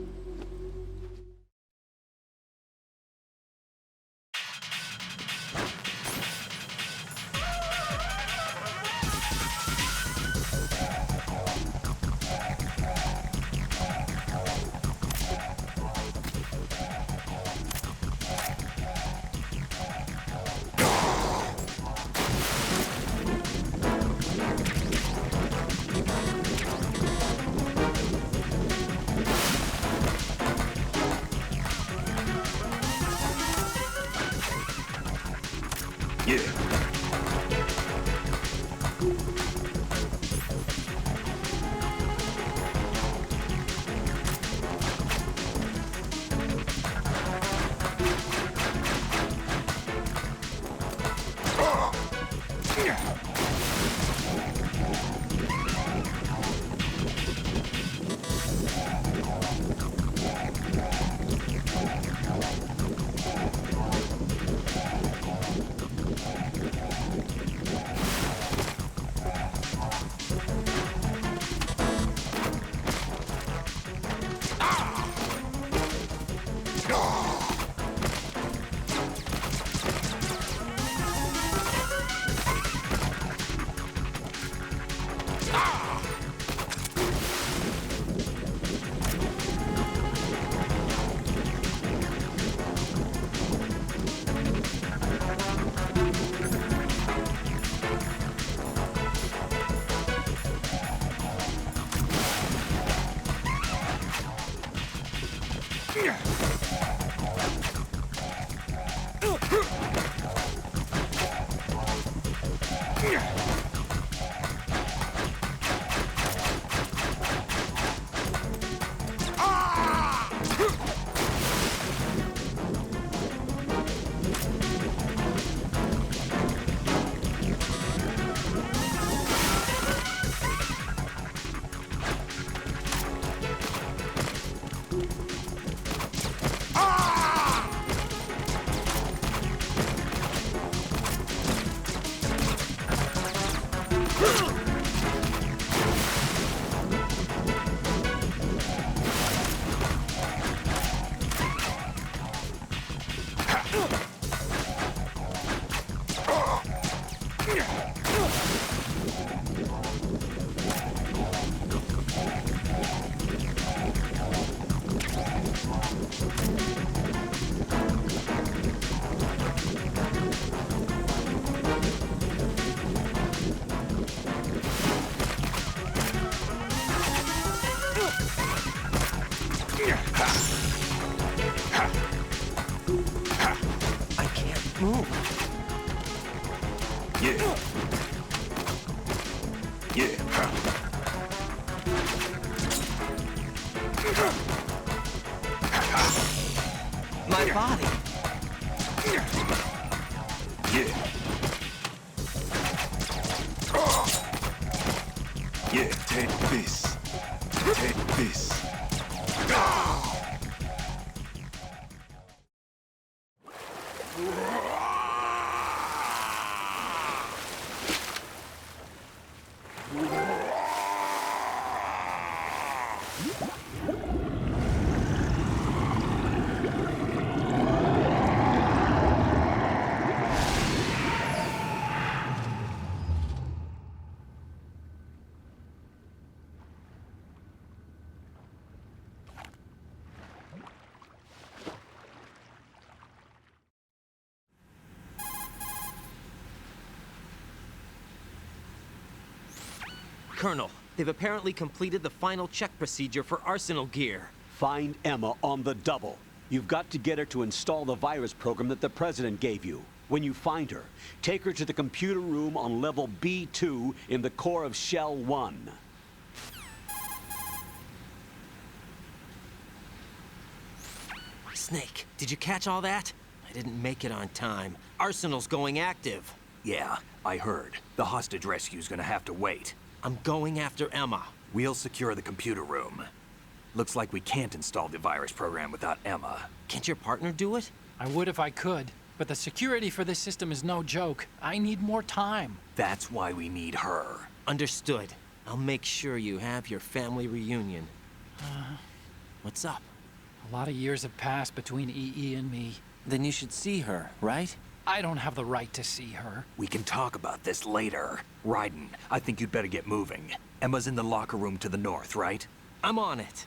Speaker 4: I can't move.
Speaker 8: Yeah. Yeah.
Speaker 4: My body.
Speaker 8: Yeah. Yeah, take this. Take this.
Speaker 4: Colonel, they've apparently completed the final check procedure for arsenal gear.
Speaker 1: Find Emma on the double. You've got to get her to install the virus program that the President gave you. When you find her, take her to the computer room on level B2 in the core of Shell 1.
Speaker 4: Snake, did you catch all that? I didn't make it on time. Arsenal's going active.
Speaker 8: Yeah, I heard. The hostage rescue's gonna have to wait.
Speaker 4: I'm going after Emma.
Speaker 8: We'll secure the computer room. Looks like we can't install the virus program without Emma.
Speaker 4: Can't your partner do it?
Speaker 9: I would if I could, but the security for this system is no joke. I need more time.
Speaker 8: That's why we need her.
Speaker 4: Understood. I'll make sure you have your family reunion. What's up?
Speaker 9: A lot of years have passed between EE and me.
Speaker 4: Then you should see her, right?
Speaker 9: I don't have the right to see her.
Speaker 8: We can talk about this later. Raiden, I think you'd better get moving. Emma's in the locker room to the north, right?
Speaker 4: I'm on it.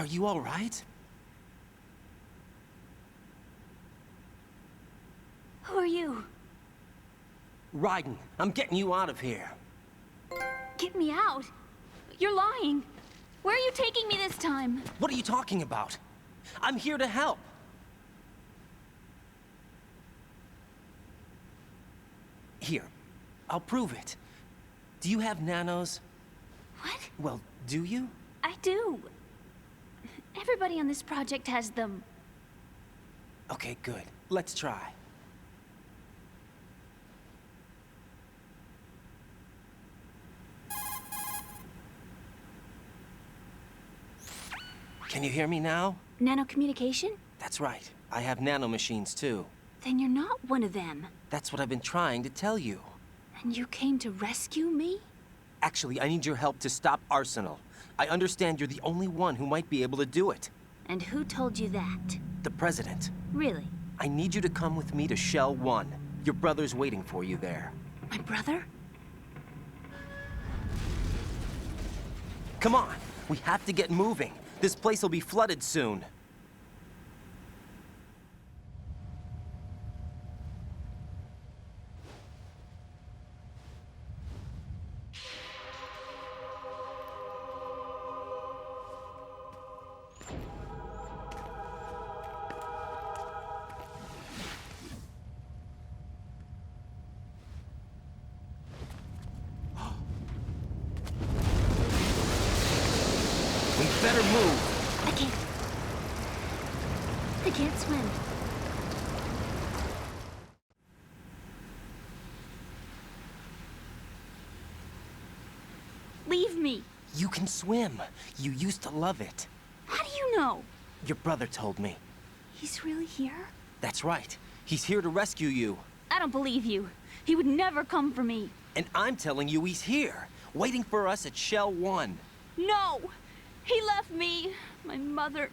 Speaker 4: Are you all right?
Speaker 11: Who are you?
Speaker 4: Raiden, I'm getting you out of here.
Speaker 11: Get me out. You're lying. Where are you taking me this time?
Speaker 4: What are you talking about? I'm here to help. Here, I'll prove it. Do you have nanos?
Speaker 11: What?
Speaker 4: Well, do you?
Speaker 11: I do. Everybody on this project has them.
Speaker 4: Okay, good. Let's try. Can you hear me now?
Speaker 11: Nanocommunication?
Speaker 4: That's right. I have nanomachines too.
Speaker 11: Then you're not one of them.
Speaker 4: That's what I've been trying to tell you.
Speaker 11: And you came to rescue me?
Speaker 4: Actually, I need your help to stop Arsenal. I understand you're the only one who might be able to do it.
Speaker 11: And who told you that?
Speaker 4: The President.
Speaker 11: Really?
Speaker 4: I need you to come with me to Shell 1. Your brother's waiting for you there.
Speaker 11: My brother?
Speaker 4: Come on! We have to get moving. This place will be flooded soon. We better move.
Speaker 11: I can't swim. Leave me.
Speaker 4: You can swim. You used to love it.
Speaker 11: How do you know?
Speaker 4: Your brother told me.
Speaker 11: He's really here?
Speaker 4: That's right. He's here to rescue you.
Speaker 11: I don't believe you. He would never come for me.
Speaker 4: And I'm telling you he's here, waiting for us at Shell 1.
Speaker 11: No! He left me, my mother,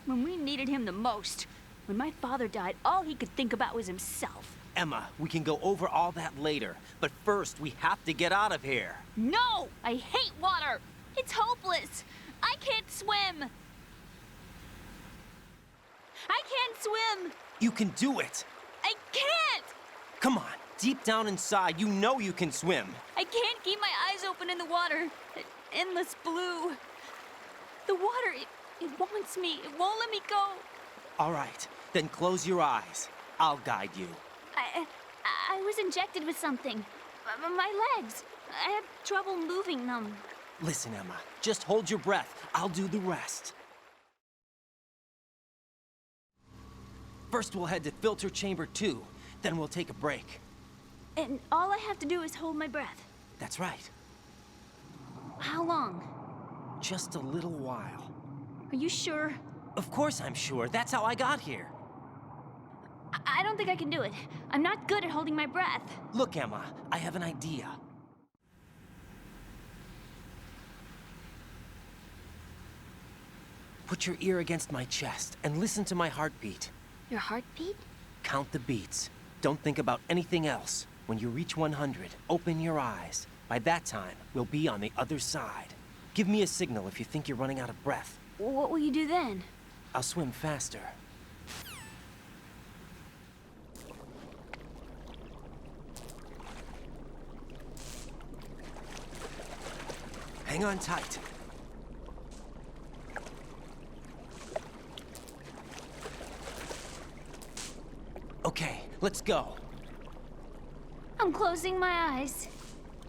Speaker 11: when we needed him the most. When my father died, all he could think about was himself.
Speaker 4: Emma, we can go over all that later, but first we have to get out of here.
Speaker 11: No! I hate water! It's hopeless! I can't swim! I can't swim!
Speaker 4: You can do it!
Speaker 11: I can't!
Speaker 4: Come on, deep down inside, you know you can swim.
Speaker 11: I can't keep my eyes open in the water. Endless blue. The water, it wants me. It won't let me go.
Speaker 4: All right, then close your eyes. I'll guide you.
Speaker 11: I was injected with something. My legs. I have trouble moving them.
Speaker 4: Listen, Emma, just hold your breath. I'll do the rest. First, we'll head to filter chamber 2. Then we'll take a break.
Speaker 11: And all I have to do is hold my breath.
Speaker 4: That's right.
Speaker 11: How long?
Speaker 4: Just a little while.
Speaker 11: Are you sure?
Speaker 4: Of course I'm sure. That's how I got here.
Speaker 11: I don't think I can do it. I'm not good at holding my breath.
Speaker 4: Look, Emma, I have an idea. Put your ear against my chest and listen to my heartbeat.
Speaker 11: Your heartbeat?
Speaker 4: Count the beats. Don't think about anything else. When you reach 100, open your eyes. By that time, we'll be on the other side. Give me a signal if you think you're running out of breath.
Speaker 11: What will you do then?
Speaker 4: I'll swim faster. Hang on tight. Okay, let's go.
Speaker 11: I'm closing my eyes.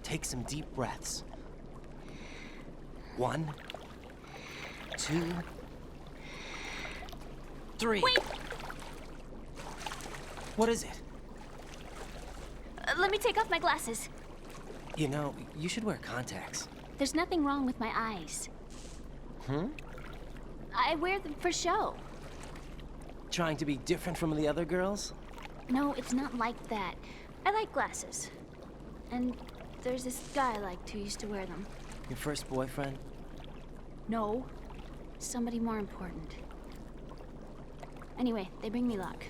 Speaker 4: Take some deep breaths. 1, 2, 3.
Speaker 11: Wait!
Speaker 4: What is it?
Speaker 11: Let me take off my glasses.
Speaker 4: You know, you should wear contacts.
Speaker 11: There's nothing wrong with my eyes. I wear them for show.
Speaker 4: Trying to be different from the other girls?
Speaker 11: No, it's not like that. I like glasses. And there's this guy I liked who used to wear them.
Speaker 4: Your first boyfriend?
Speaker 11: No. Somebody more important. Anyway, they bring me luck.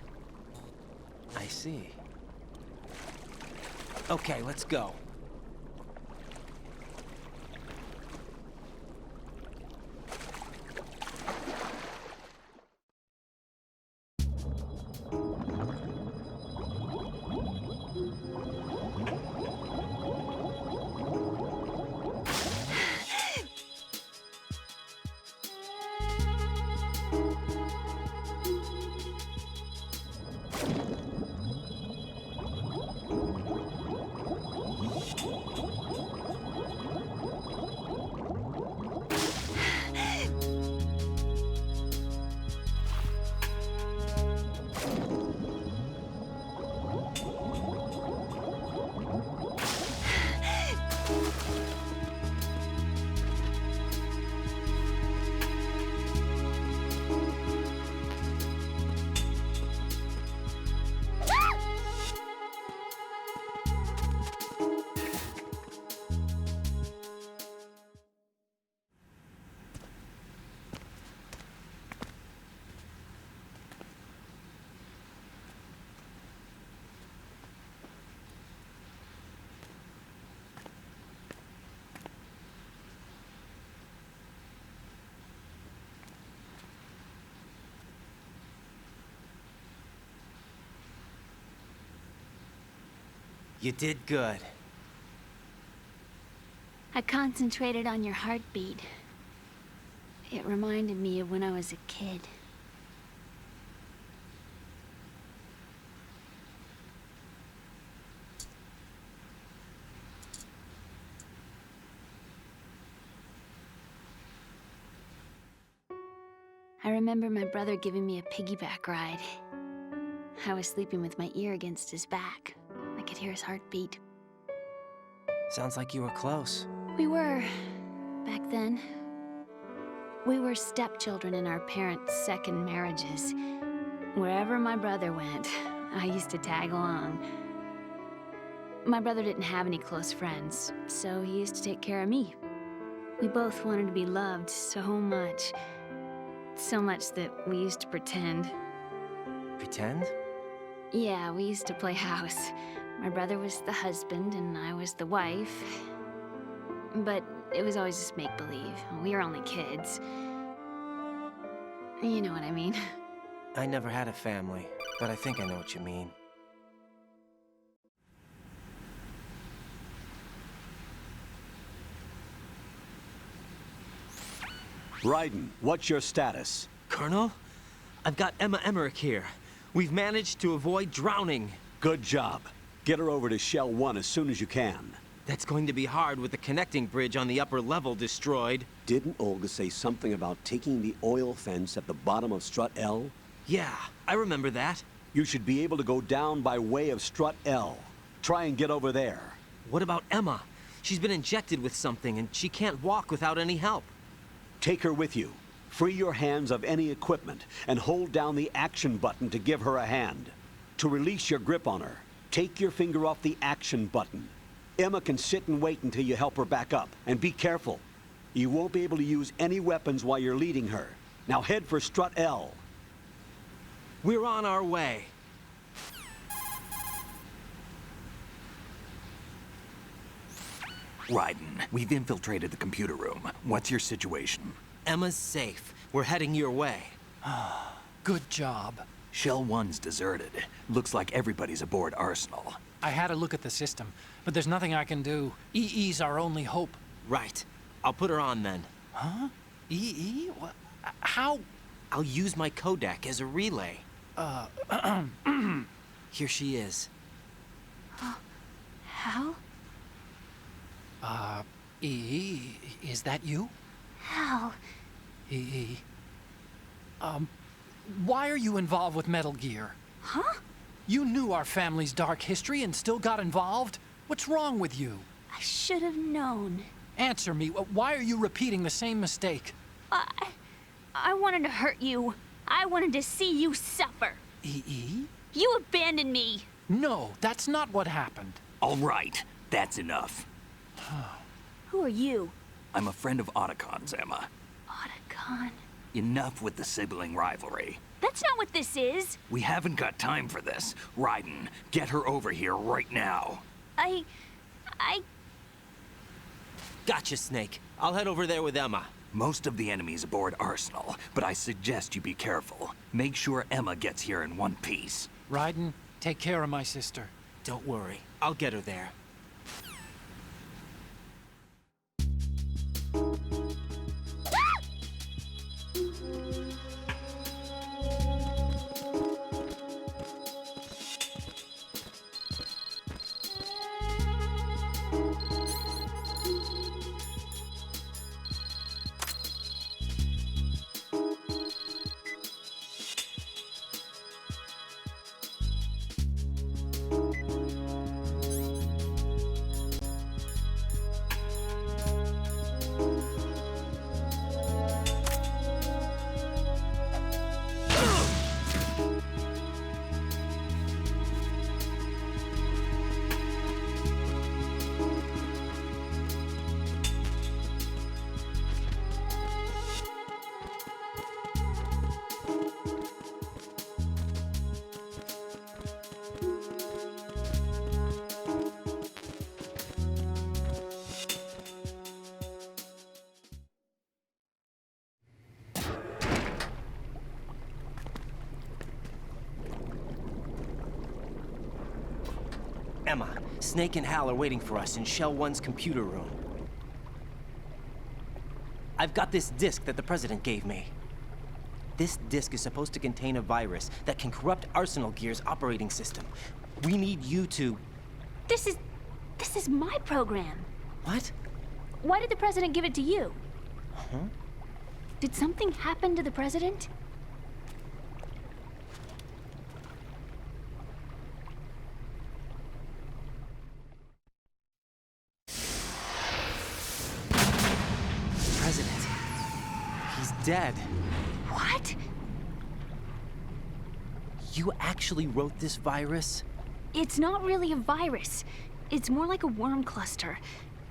Speaker 4: I see. Okay, let's go. You did good.
Speaker 11: I concentrated on your heartbeat. It reminded me of when I was a kid. I remember my brother giving me a piggyback ride. I was sleeping with my ear against his back. I could hear his heartbeat.
Speaker 4: Sounds like you were close.
Speaker 11: We were, back then. We were stepchildren in our parents' second marriages. Wherever my brother went, I used to tag along. My brother didn't have any close friends, so he used to take care of me. We both wanted to be loved so much. So much that we used to pretend.
Speaker 4: Pretend?
Speaker 11: Yeah, we used to play house. My brother was the husband and I was the wife. But it was always just make-believe. We were only kids. You know what I mean.
Speaker 4: I never had a family, but I think I know what you mean.
Speaker 1: Raiden, what's your status?
Speaker 4: Colonel? I've got Emma Emmerich here. We've managed to avoid drowning.
Speaker 1: Good job. Get her over to Shell 1 as soon as you can.
Speaker 4: That's going to be hard with the connecting bridge on the upper level destroyed.
Speaker 1: Didn't Olga say something about taking the oil fence at the bottom of Strut L?
Speaker 4: Yeah, I remember that.
Speaker 1: You should be able to go down by way of Strut L. Try and get over there.
Speaker 4: What about Emma? She's been injected with something and she can't walk without any help.
Speaker 1: Take her with you. Free your hands of any equipment and hold down the action button to give her a hand. To release your grip on her, take your finger off the action button. Emma can sit and wait until you help her back up. And be careful. You won't be able to use any weapons while you're leading her. Now head for Strut L.
Speaker 4: We're on our way.
Speaker 8: Raiden, we've infiltrated the computer room. What's your situation?
Speaker 4: Emma's safe. We're heading your way.
Speaker 9: Good job.
Speaker 8: Shell 1's deserted. Looks like everybody's aboard Arsenal.
Speaker 9: I had a look at the system, but there's nothing I can do. EE's our only hope.
Speaker 4: Right. I'll put her on then.
Speaker 9: Huh? EE? What? How?
Speaker 4: I'll use my Kodak as a relay. Here she is.
Speaker 11: How?
Speaker 9: EE, is that you?
Speaker 11: How?
Speaker 9: EE. Why are you involved with Metal Gear?
Speaker 11: Huh?
Speaker 9: You knew our family's dark history and still got involved? What's wrong with you?
Speaker 11: I should have known.
Speaker 9: Answer me. Why are you repeating the same mistake?
Speaker 11: I wanted to hurt you. I wanted to see you suffer.
Speaker 9: EE?
Speaker 11: You abandoned me.
Speaker 9: No, that's not what happened.
Speaker 8: All right, that's enough.
Speaker 11: Who are you?
Speaker 8: I'm a friend of Otacon's, Emma.
Speaker 11: Otacon.
Speaker 8: Enough with the sibling rivalry.
Speaker 11: That's not what this is.
Speaker 8: We haven't got time for this. Raiden, get her over here right now.
Speaker 11: I...
Speaker 4: Gotcha, Snake. I'll head over there with Emma.
Speaker 8: Most of the enemy's aboard Arsenal, but I suggest you be careful. Make sure Emma gets here in one piece.
Speaker 9: Raiden, take care of my sister.
Speaker 4: Don't worry. I'll get her there. Emma, Snake and Hal are waiting for us in Shell 1's computer room. I've got this disk that the President gave me. This disk is supposed to contain a virus that can corrupt Arsenal Gear's operating system. We need you to...
Speaker 11: This is my program.
Speaker 4: What?
Speaker 11: Why did the President give it to you?
Speaker 4: Huh?
Speaker 11: Did something happen to the President?
Speaker 4: President. He's dead.
Speaker 11: What?
Speaker 4: You actually wrote this virus?
Speaker 11: It's not really a virus. It's more like a worm cluster.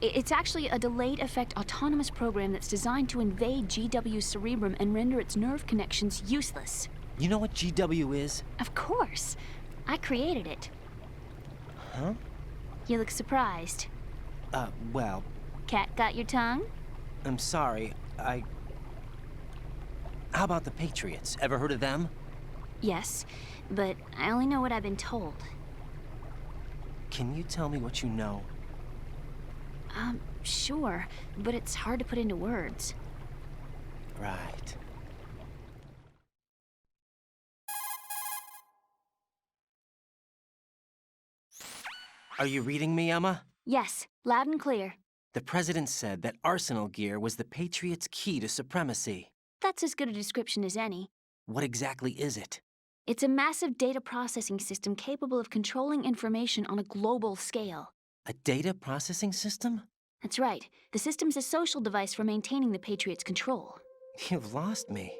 Speaker 11: It's actually a delayed effect autonomous program that's designed to invade GW's cerebrum and render its nerve connections useless.
Speaker 4: You know what GW is?
Speaker 11: Of course. I created it.
Speaker 4: Huh?
Speaker 11: You look surprised.
Speaker 4: Well...
Speaker 11: Cat got your tongue?
Speaker 4: I'm sorry, How about the Patriots? Ever heard of them?
Speaker 11: Yes, but I only know what I've been told.
Speaker 4: Can you tell me what you know?
Speaker 11: Sure, but it's hard to put into words.
Speaker 4: Right. Are you reading me, Emma?
Speaker 11: Yes, loud and clear.
Speaker 4: The President said that Arsenal Gear was the Patriots' key to supremacy.
Speaker 11: That's as good a description as any.
Speaker 4: What exactly is it?
Speaker 11: It's a massive data processing system capable of controlling information on a global scale.
Speaker 4: A data processing system?
Speaker 11: That's right. The system's a social device for maintaining the Patriots' control.
Speaker 4: You've lost me.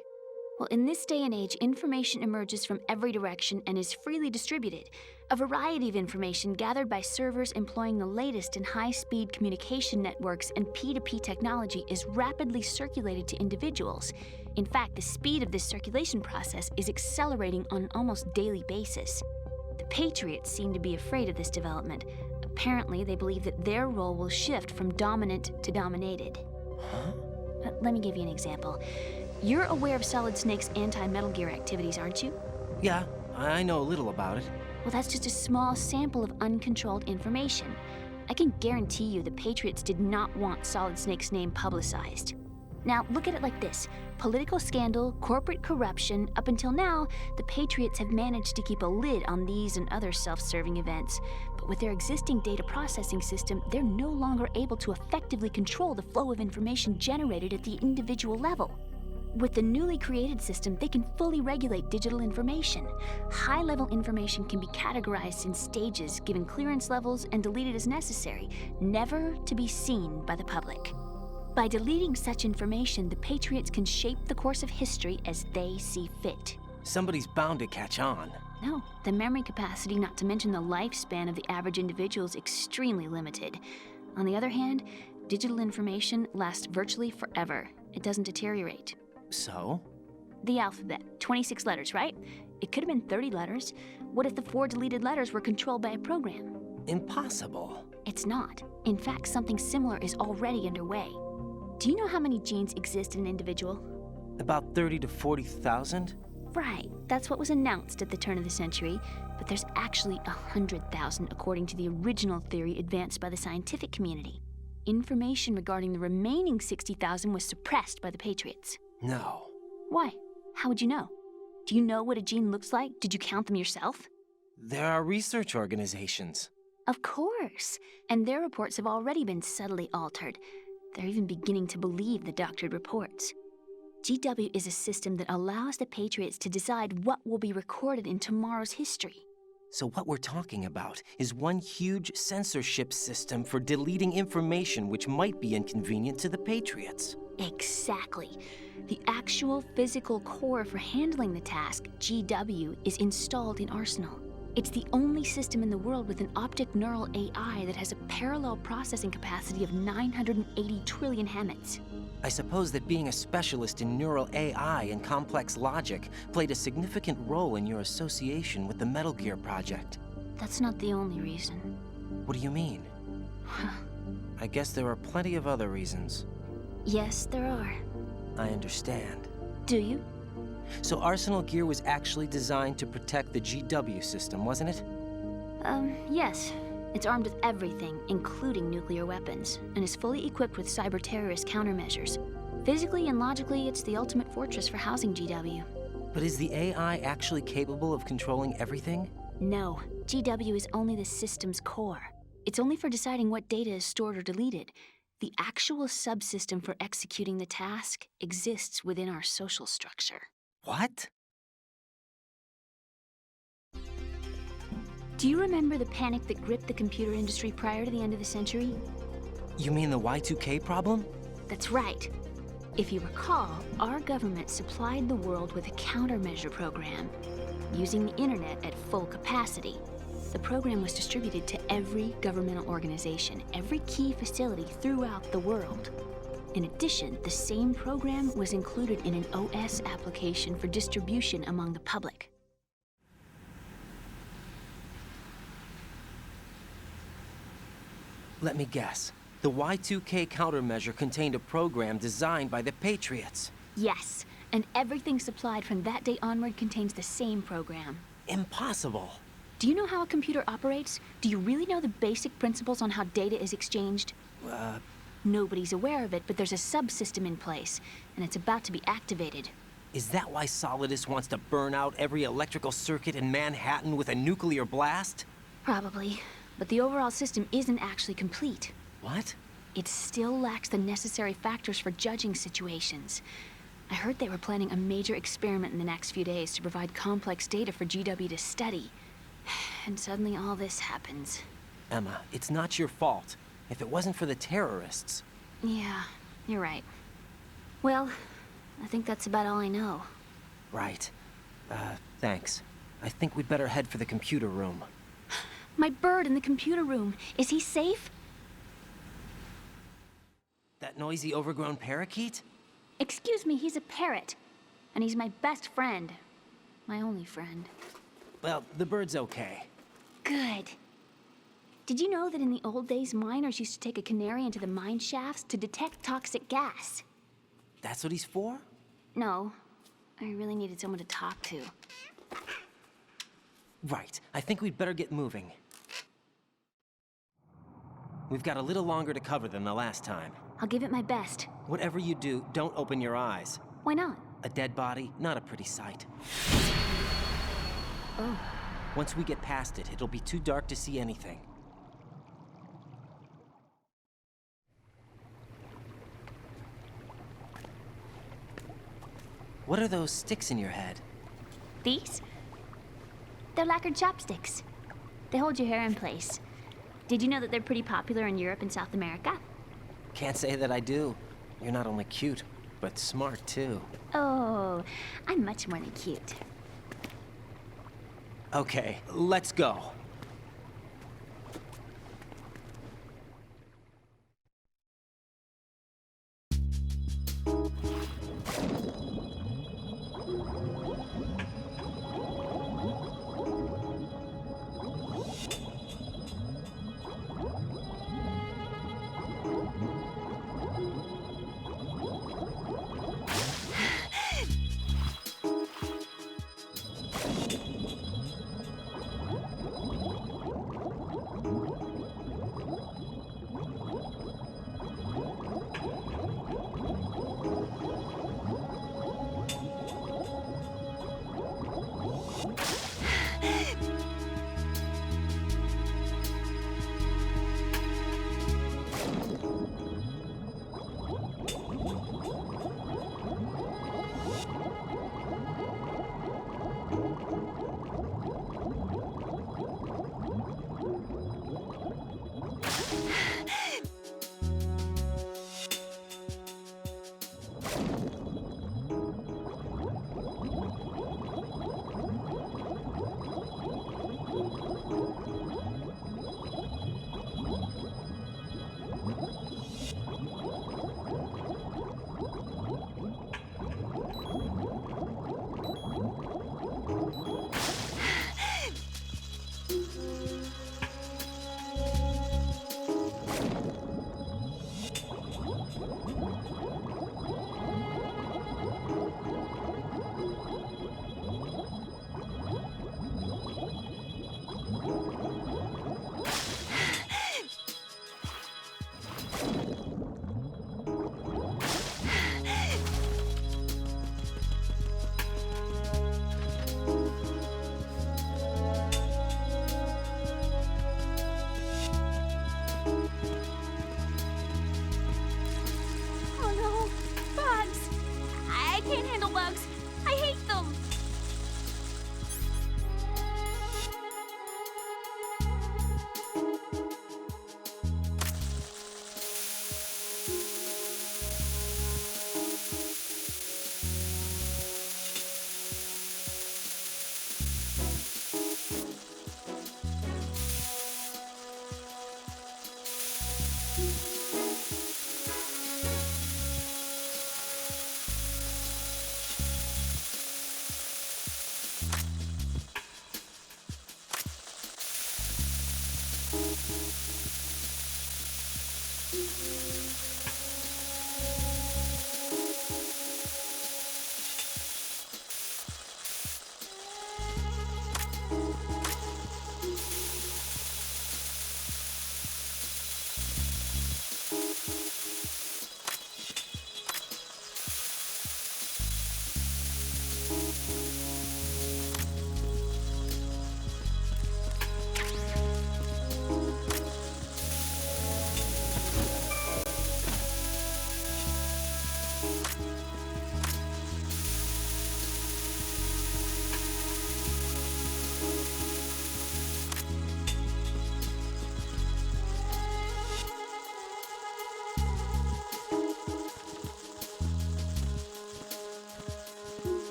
Speaker 11: Well, in this day and age, information emerges from every direction and is freely distributed. A variety of information gathered by servers employing the latest in high-speed communication networks and P2P technology is rapidly circulated to individuals. In fact, the speed of this circulation process is accelerating on an almost daily basis. The Patriots seem to be afraid of this development. Apparently, they believe that their role will shift from dominant to dominated.
Speaker 4: Huh?
Speaker 11: Let me give you an example. You're aware of Solid Snake's anti-Metal Gear activities, aren't you?
Speaker 4: Yeah, I know a little about it.
Speaker 11: Well, that's just a small sample of uncontrolled information. I can guarantee you the Patriots did not want Solid Snake's name publicized. Now, look at it like this. Political scandal, corporate corruption, up until now, the Patriots have managed to keep a lid on these and other self-serving events. But with their existing data processing system, they're no longer able to effectively control the flow of information generated at the individual level. With the newly created system, they can fully regulate digital information. High-level information can be categorized in stages, given clearance levels, and deleted as necessary, never to be seen by the public. By deleting such information, the Patriots can shape the course of history as they see fit.
Speaker 4: Somebody's bound to catch on.
Speaker 11: No, the memory capacity, not to mention the lifespan of the average individual, is extremely limited. On the other hand, digital information lasts virtually forever. It doesn't deteriorate.
Speaker 4: So?
Speaker 11: The alphabet, 26 letters, right? It could have been 30 letters. What if the 4 deleted letters were controlled by a program?
Speaker 4: Impossible.
Speaker 11: It's not. In fact, something similar is already underway. Do you know how many genes exist in an individual?
Speaker 4: About 30 to 40,000?
Speaker 11: Right. That's what was announced at the turn of the century. But there's actually 100,000 according to the original theory advanced by the scientific community. Information regarding the remaining 60,000 was suppressed by the Patriots.
Speaker 4: No.
Speaker 11: Why? How would you know? Do you know what a gene looks like? Did you count them yourself?
Speaker 4: There are research organizations.
Speaker 11: Of course. And their reports have already been subtly altered. They're even beginning to believe the doctored reports. GW is a system that allows the Patriots to decide what will be recorded in tomorrow's history.
Speaker 4: So what we're talking about is one huge censorship system for deleting information which might be inconvenient to the Patriots.
Speaker 11: Exactly. The actual physical core for handling the task, GW, is installed in Arsenal. It's the only system in the world with an optic neural AI that has a parallel processing capacity of 980 trillion Hammets.
Speaker 4: I suppose that being a specialist in neural AI and complex logic played a significant role in your association with the Metal Gear project.
Speaker 11: That's not the only reason.
Speaker 4: What do you mean? I guess there are plenty of other reasons.
Speaker 11: Yes, there are.
Speaker 4: I understand.
Speaker 11: Do you?
Speaker 4: So Arsenal Gear was actually designed to protect the GW system, wasn't it?
Speaker 11: Yes. It's armed with everything, including nuclear weapons, and is fully equipped with cyber-terrorist countermeasures. Physically and logically, it's the ultimate fortress for housing GW.
Speaker 4: But is the AI actually capable of controlling everything?
Speaker 11: No, GW is only the system's core. It's only for deciding what data is stored or deleted. The actual subsystem for executing the task exists within our social structure.
Speaker 4: What?
Speaker 11: Do you remember the panic that gripped the computer industry prior to the end of the century?
Speaker 4: You mean the Y2K problem?
Speaker 11: That's right. If you recall, our government supplied the world with a countermeasure program, using the internet at full capacity. The program was distributed to every governmental organization, every key facility throughout the world. In addition, the same program was included in an OS application for distribution among the public.
Speaker 4: Let me guess. The Y2K countermeasure contained a program designed by the Patriots.
Speaker 11: Yes, and everything supplied from that day onward contains the same program.
Speaker 4: Impossible.
Speaker 11: Do you know how a computer operates? Do you really know the basic principles on how data is exchanged? Nobody's aware of it, but there's a subsystem in place, and it's about to be activated.
Speaker 4: Is that why Solidus wants to burn out every electrical circuit in Manhattan with a nuclear blast?
Speaker 11: Probably, but the overall system isn't actually complete.
Speaker 4: What?
Speaker 11: It still lacks the necessary factors for judging situations. I heard they were planning a major experiment in the next few days to provide complex data for GW to study. And suddenly all this happens.
Speaker 4: Emma, it's not your fault. If it wasn't for the terrorists...
Speaker 11: Yeah, you're right. Well, I think that's about all I know.
Speaker 4: Right. Thanks. I think we'd better head for the computer room.
Speaker 11: My bird in the computer room. Is he safe?
Speaker 4: That noisy, overgrown parakeet?
Speaker 11: Excuse me, he's a parrot. And he's my best friend. My only friend.
Speaker 4: Well, the bird's okay.
Speaker 11: Good. Did you know that in the old days, miners used to take a canary into the mine shafts to detect toxic gas?
Speaker 4: That's what he's for?
Speaker 11: No. I really needed someone to talk to.
Speaker 4: Right. I think we'd better get moving. We've got a little longer to cover than the last time.
Speaker 11: I'll give it my best.
Speaker 4: Whatever you do, don't open your eyes.
Speaker 11: Why not?
Speaker 4: A dead body, not a pretty sight.
Speaker 11: Oh.
Speaker 4: Once we get past it, it'll be too dark to see anything. What are those sticks in your head?
Speaker 11: These? They're lacquered chopsticks. They hold your hair in place. Did you know that they're pretty popular in Europe and South America?
Speaker 4: Can't say that I do. You're not only cute, but smart too.
Speaker 11: Oh, I'm much more than cute.
Speaker 4: Okay, let's go.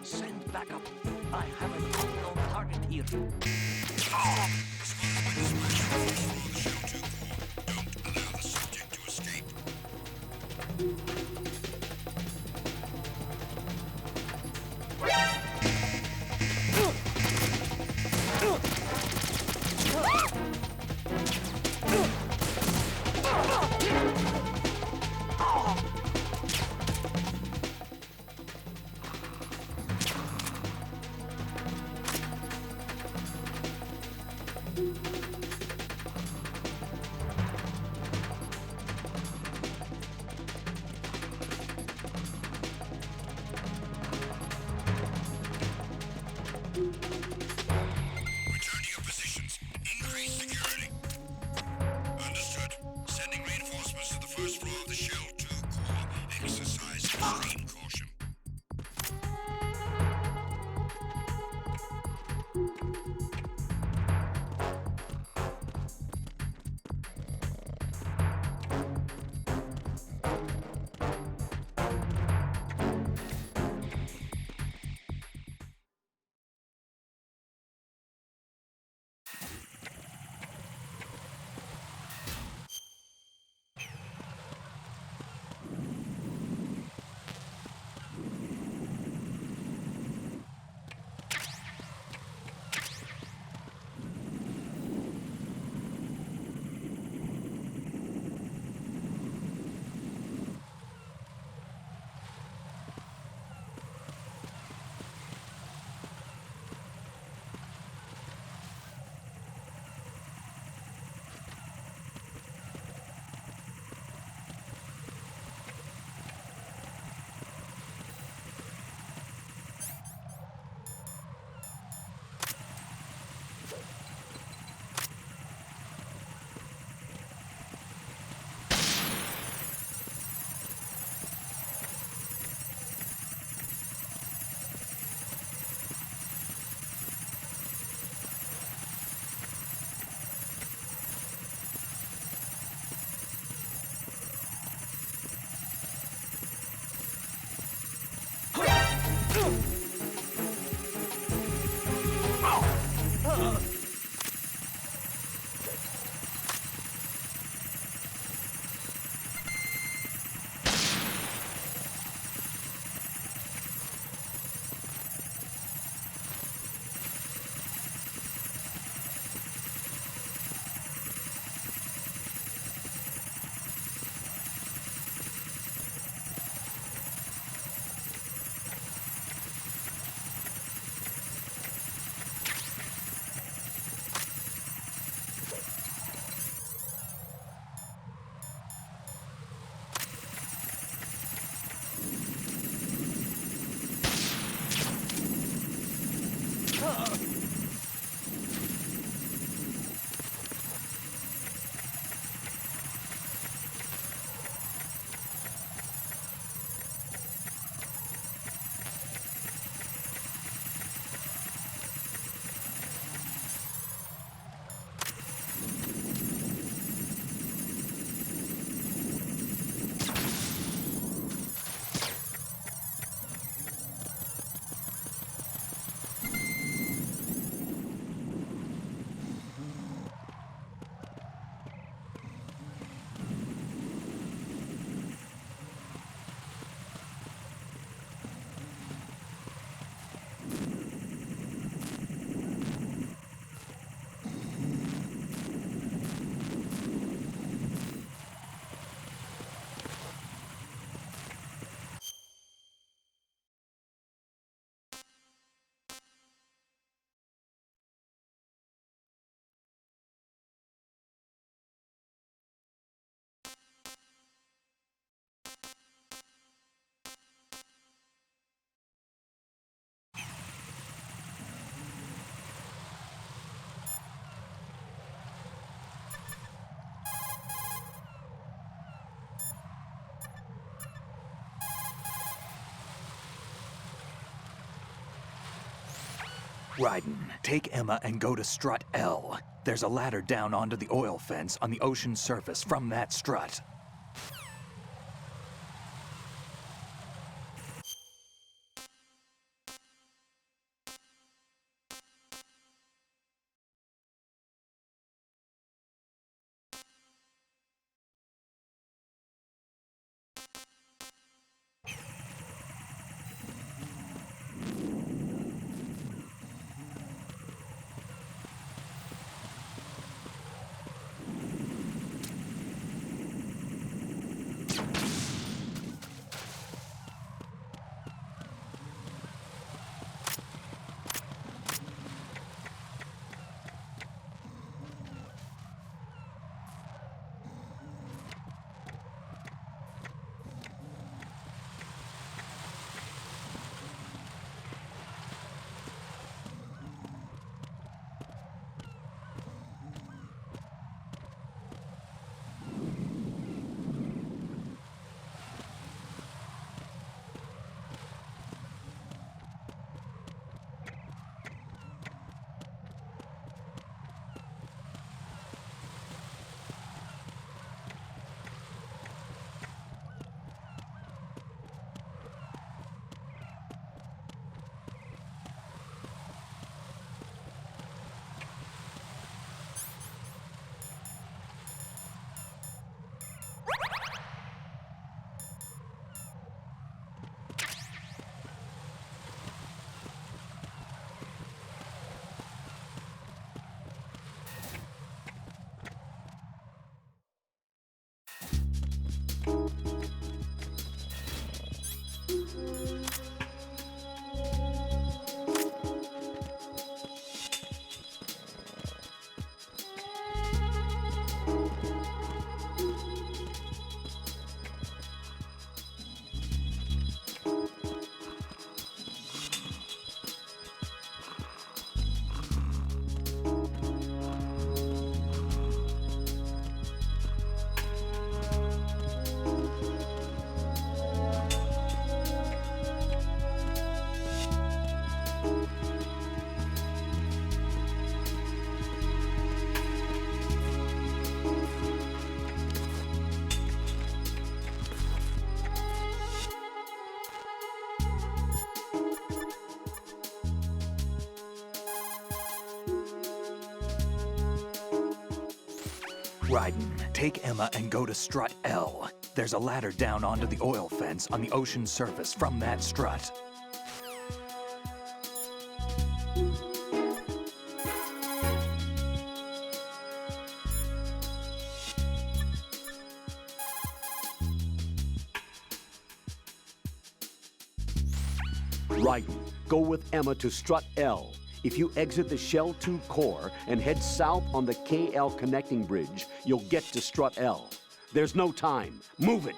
Speaker 6: Send backup. I have an unknown target here.
Speaker 5: Don't allow the subject to escape.
Speaker 8: Raiden, take Emma and go to strut L. There's a ladder down onto the oil fence on the ocean surface from that strut. Raiden, take Emma and go to strut L. There's a ladder down onto the oil fence on the ocean surface from that strut.
Speaker 1: Raiden, go with Emma to strut L. If you exit the Shell 2 core and head south on the KL connecting bridge, you'll get to strut L. There's no time. Move it!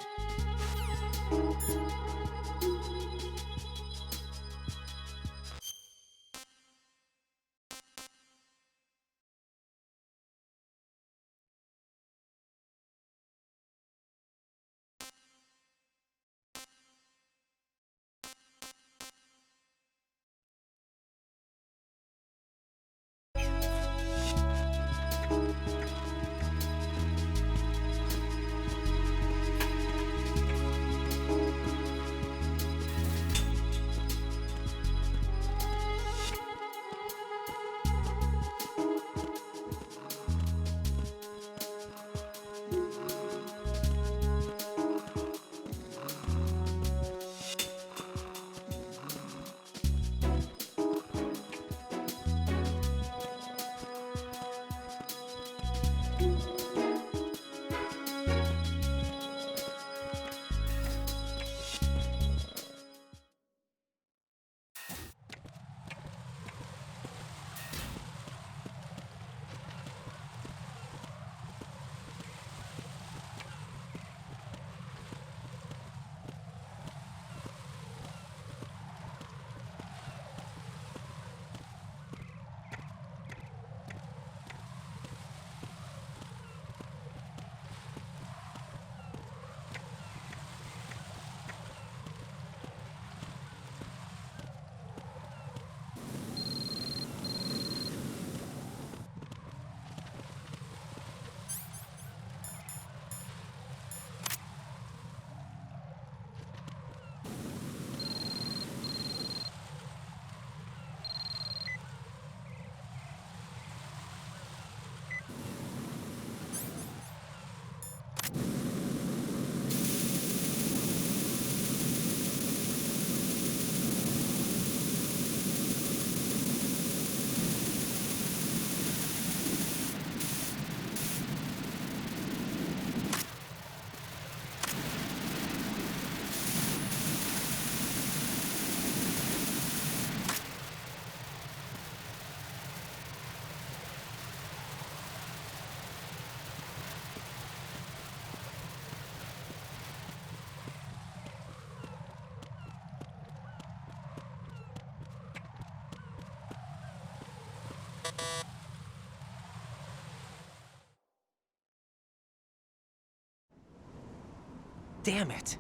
Speaker 4: Damn it.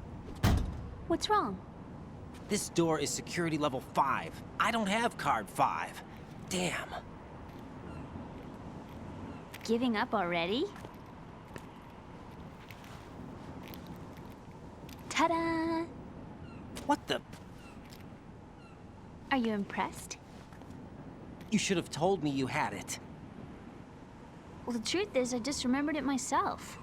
Speaker 11: What's wrong?
Speaker 4: This door is security level 5. I don't have card 5. Damn.
Speaker 11: Giving up already? Ta-da!
Speaker 4: What the?
Speaker 11: Are you impressed?
Speaker 4: You should have told me you had it.
Speaker 11: Well, the truth is, I just remembered it myself.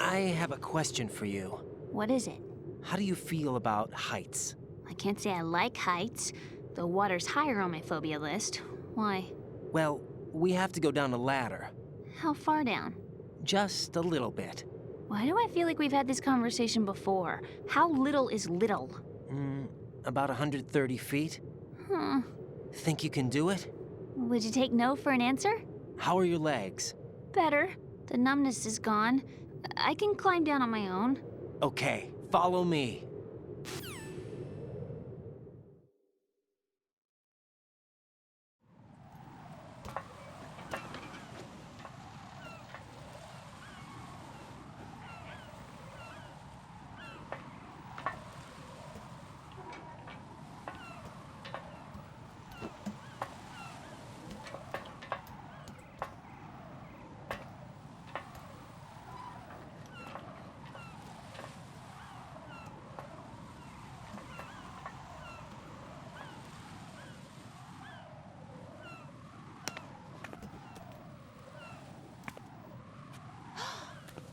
Speaker 4: I have a question for you.
Speaker 11: What is it?
Speaker 4: How do you feel about heights?
Speaker 11: I can't say I like heights, though water's higher on my phobia list. Why?
Speaker 4: Well, we have to go down a ladder.
Speaker 11: How far down?
Speaker 4: Just a little bit.
Speaker 11: Why do I feel like we've had this conversation before? How little is little?
Speaker 4: About 130 feet.
Speaker 11: Huh.
Speaker 4: Think you can do it?
Speaker 11: Would you take no for an answer?
Speaker 4: How are your legs?
Speaker 11: Better. The numbness is gone. I can climb down on my own.
Speaker 4: Okay, follow me.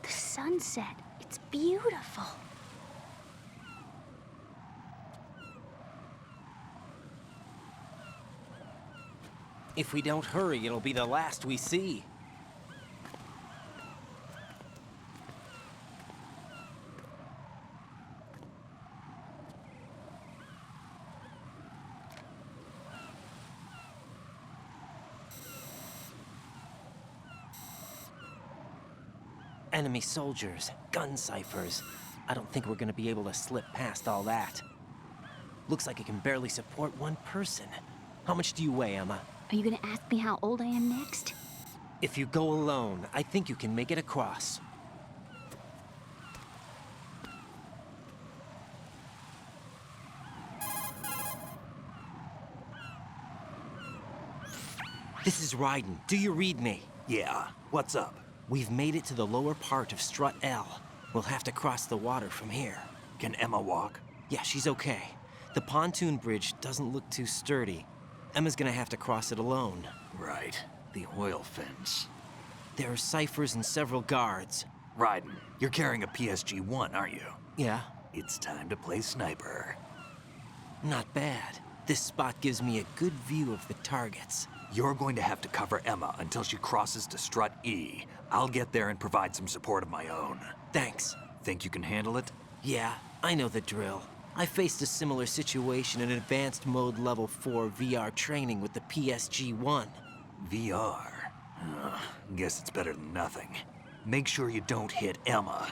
Speaker 11: The sunset. It's beautiful.
Speaker 4: If we don't hurry, it'll be the last we see. Enemy soldiers, gun ciphers. I don't think we're gonna be able to slip past all that. Looks like it can barely support one person. How much do you weigh, Emma?
Speaker 11: Are you gonna ask me how old I am next?
Speaker 4: If you go alone, I think you can make it across. This is Raiden. Do you read me?
Speaker 8: Yeah, what's up?
Speaker 4: We've made it to the lower part of Strut L. We'll have to cross the water from here.
Speaker 8: Can Emma walk?
Speaker 4: Yeah, she's okay. The pontoon bridge doesn't look too sturdy. Emma's gonna have to cross it alone.
Speaker 8: Right, the oil fence.
Speaker 4: There are ciphers and several guards.
Speaker 8: Raiden, you're carrying a PSG-1, aren't you?
Speaker 4: Yeah.
Speaker 8: It's time to play sniper.
Speaker 4: Not bad. This spot gives me a good view of the targets.
Speaker 8: You're going to have to cover Emma until she crosses to strut E. I'll get there and provide some support of my own.
Speaker 4: Thanks.
Speaker 8: Think you can handle it?
Speaker 4: Yeah, I know the drill. I faced a similar situation in advanced mode level 4 VR training with the PSG-1.
Speaker 8: VR? Guess it's better than nothing. Make sure you don't hit Emma.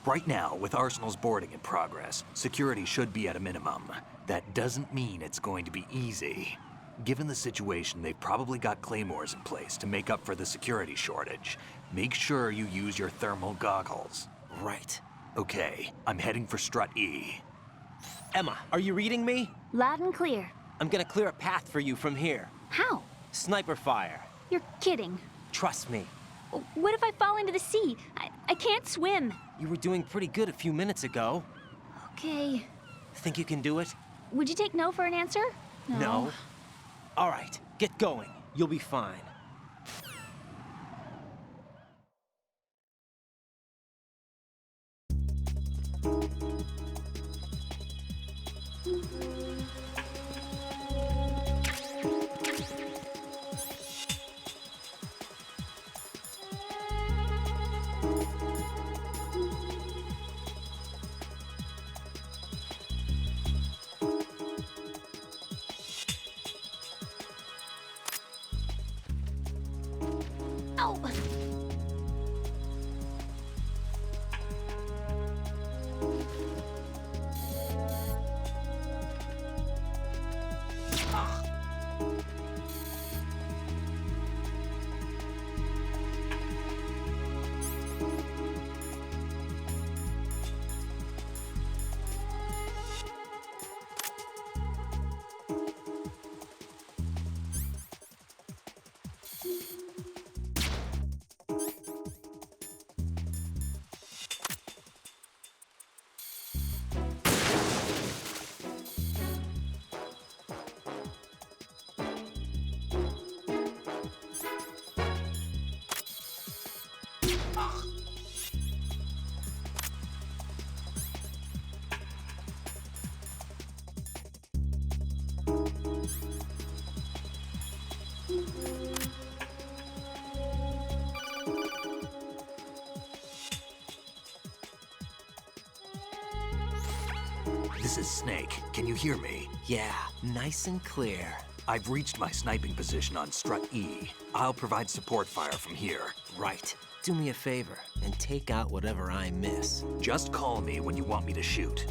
Speaker 8: Right now, with Arsenal's boarding in progress, security should be at a minimum. That doesn't mean it's going to be easy. Given the situation, they've probably got claymores in place to make up for the security shortage. Make sure you use your thermal goggles.
Speaker 4: Right.
Speaker 8: Okay, I'm heading for strut E.
Speaker 4: Emma, are you reading me?
Speaker 11: Loud and clear.
Speaker 4: I'm gonna clear a path for you from here.
Speaker 11: How?
Speaker 4: Sniper fire.
Speaker 11: You're kidding.
Speaker 4: Trust me.
Speaker 11: What if I fall into the sea? I can't swim.
Speaker 4: You were doing pretty good a few minutes ago.
Speaker 11: Okay.
Speaker 4: Think you can do it?
Speaker 11: Would you take no for an answer?
Speaker 4: No. All right, get going. You'll be fine.
Speaker 11: Ow!
Speaker 8: This is Snake. Can you hear me?
Speaker 4: Yeah, nice and clear.
Speaker 8: I've reached my sniping position on strut E. I'll provide support fire from here.
Speaker 4: Right. Do me a favor and take out whatever I miss.
Speaker 8: Just call me when you want me to shoot.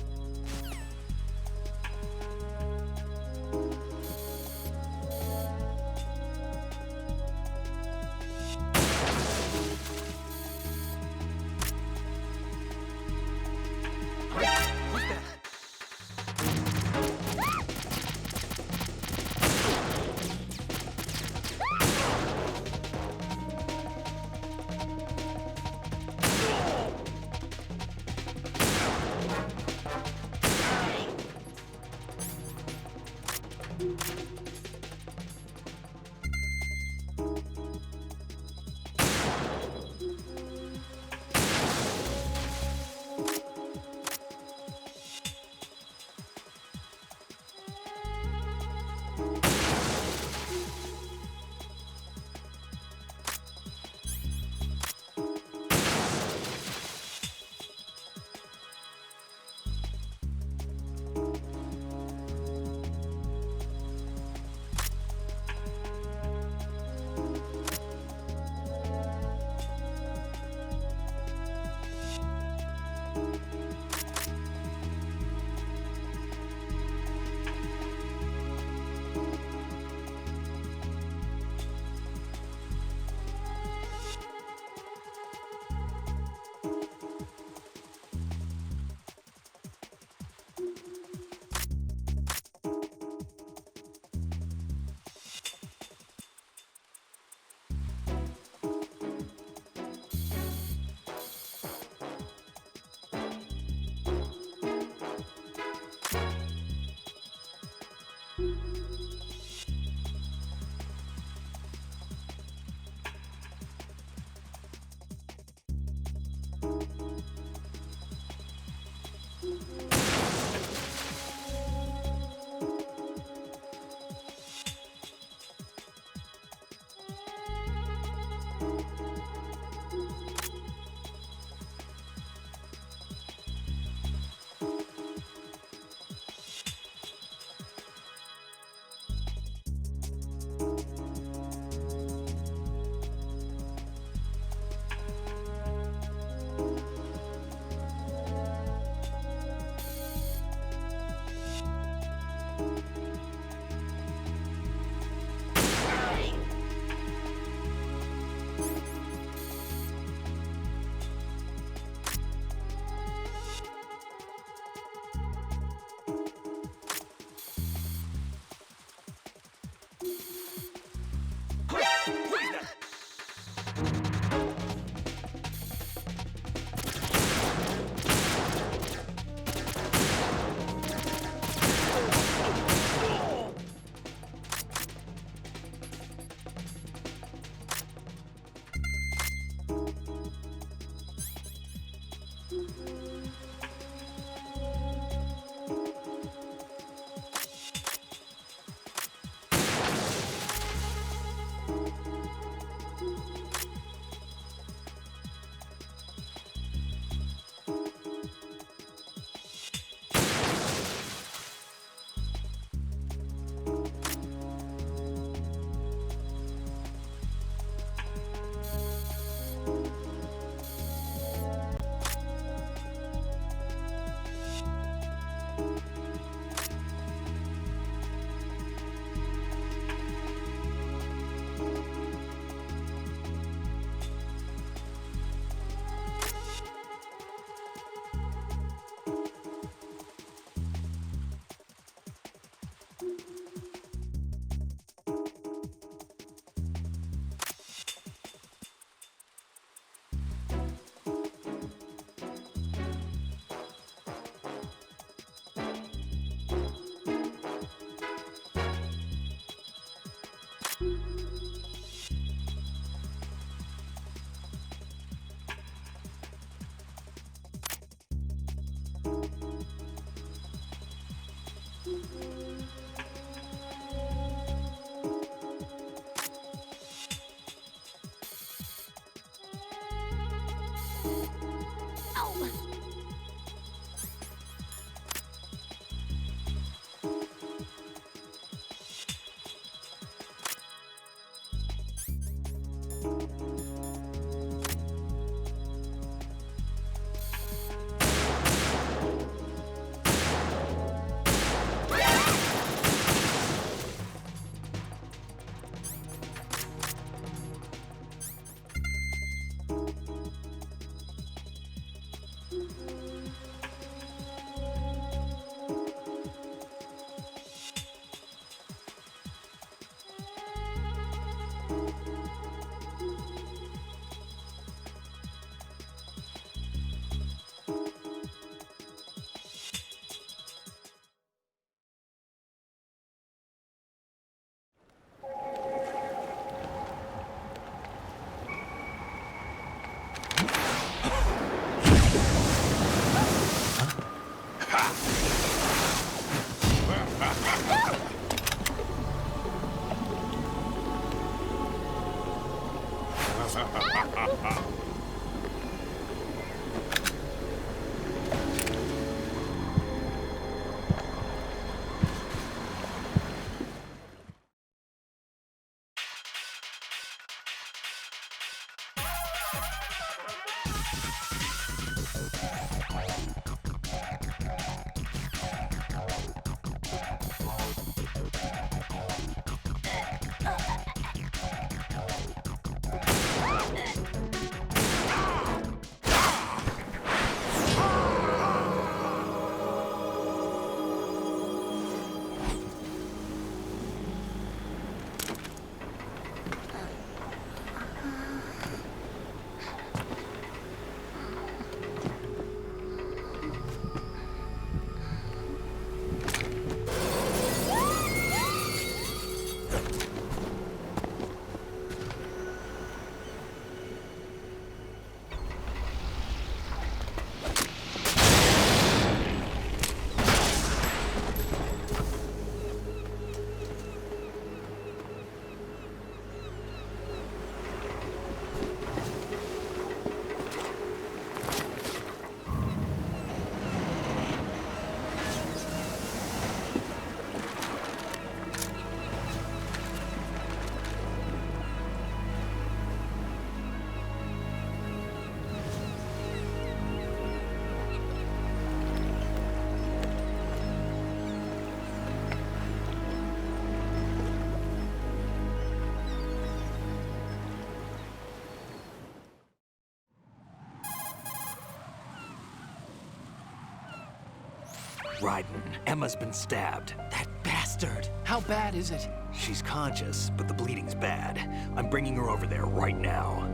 Speaker 8: Raiden, Emma's been stabbed.
Speaker 4: That bastard! How bad is it?
Speaker 8: She's conscious, but the bleeding's bad. I'm bringing her over there right now.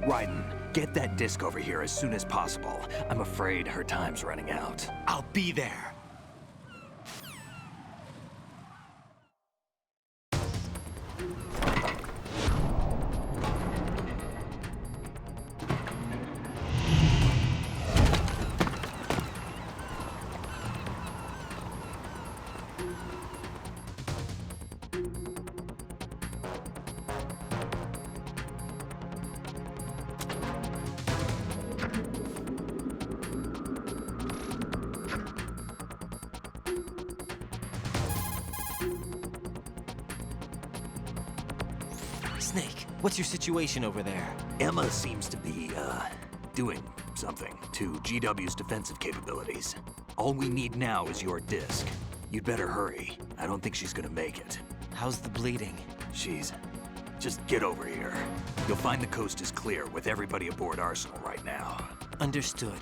Speaker 8: Raiden, get that disc over here as soon as possible. I'm afraid her time's running out.
Speaker 4: I'll be there. Snake, what's your situation over there?
Speaker 8: Emma seems to be, doing something to GW's defensive capabilities. All we need now is your disc. You'd better hurry. I don't think she's gonna make it.
Speaker 4: How's the bleeding?
Speaker 8: Just get over here. You'll find the coast is clear with everybody aboard Arsenal right now.
Speaker 4: Understood.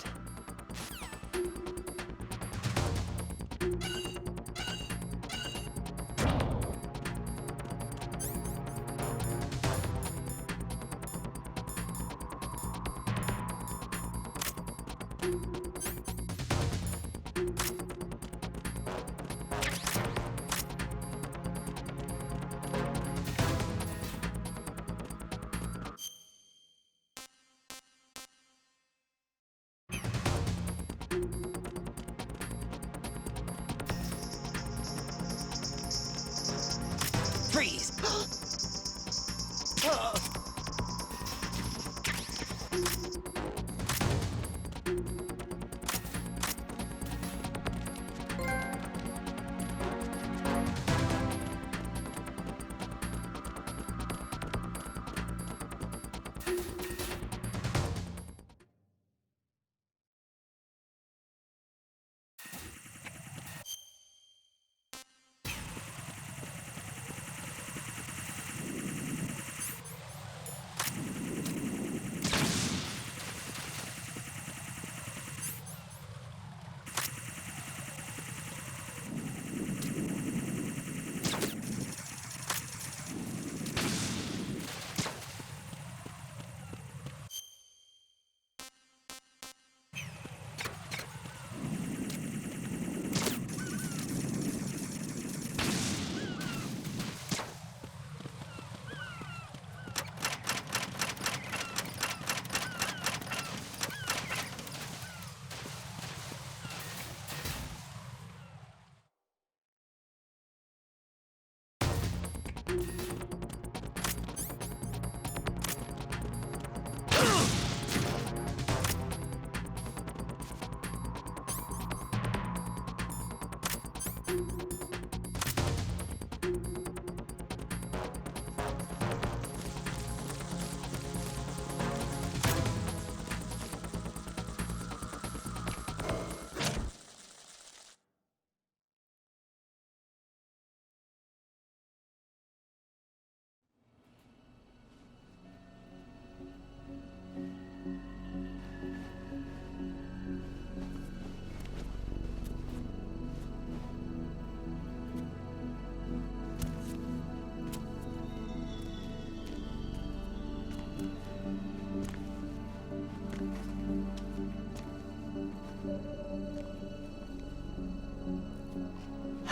Speaker 4: Freeze!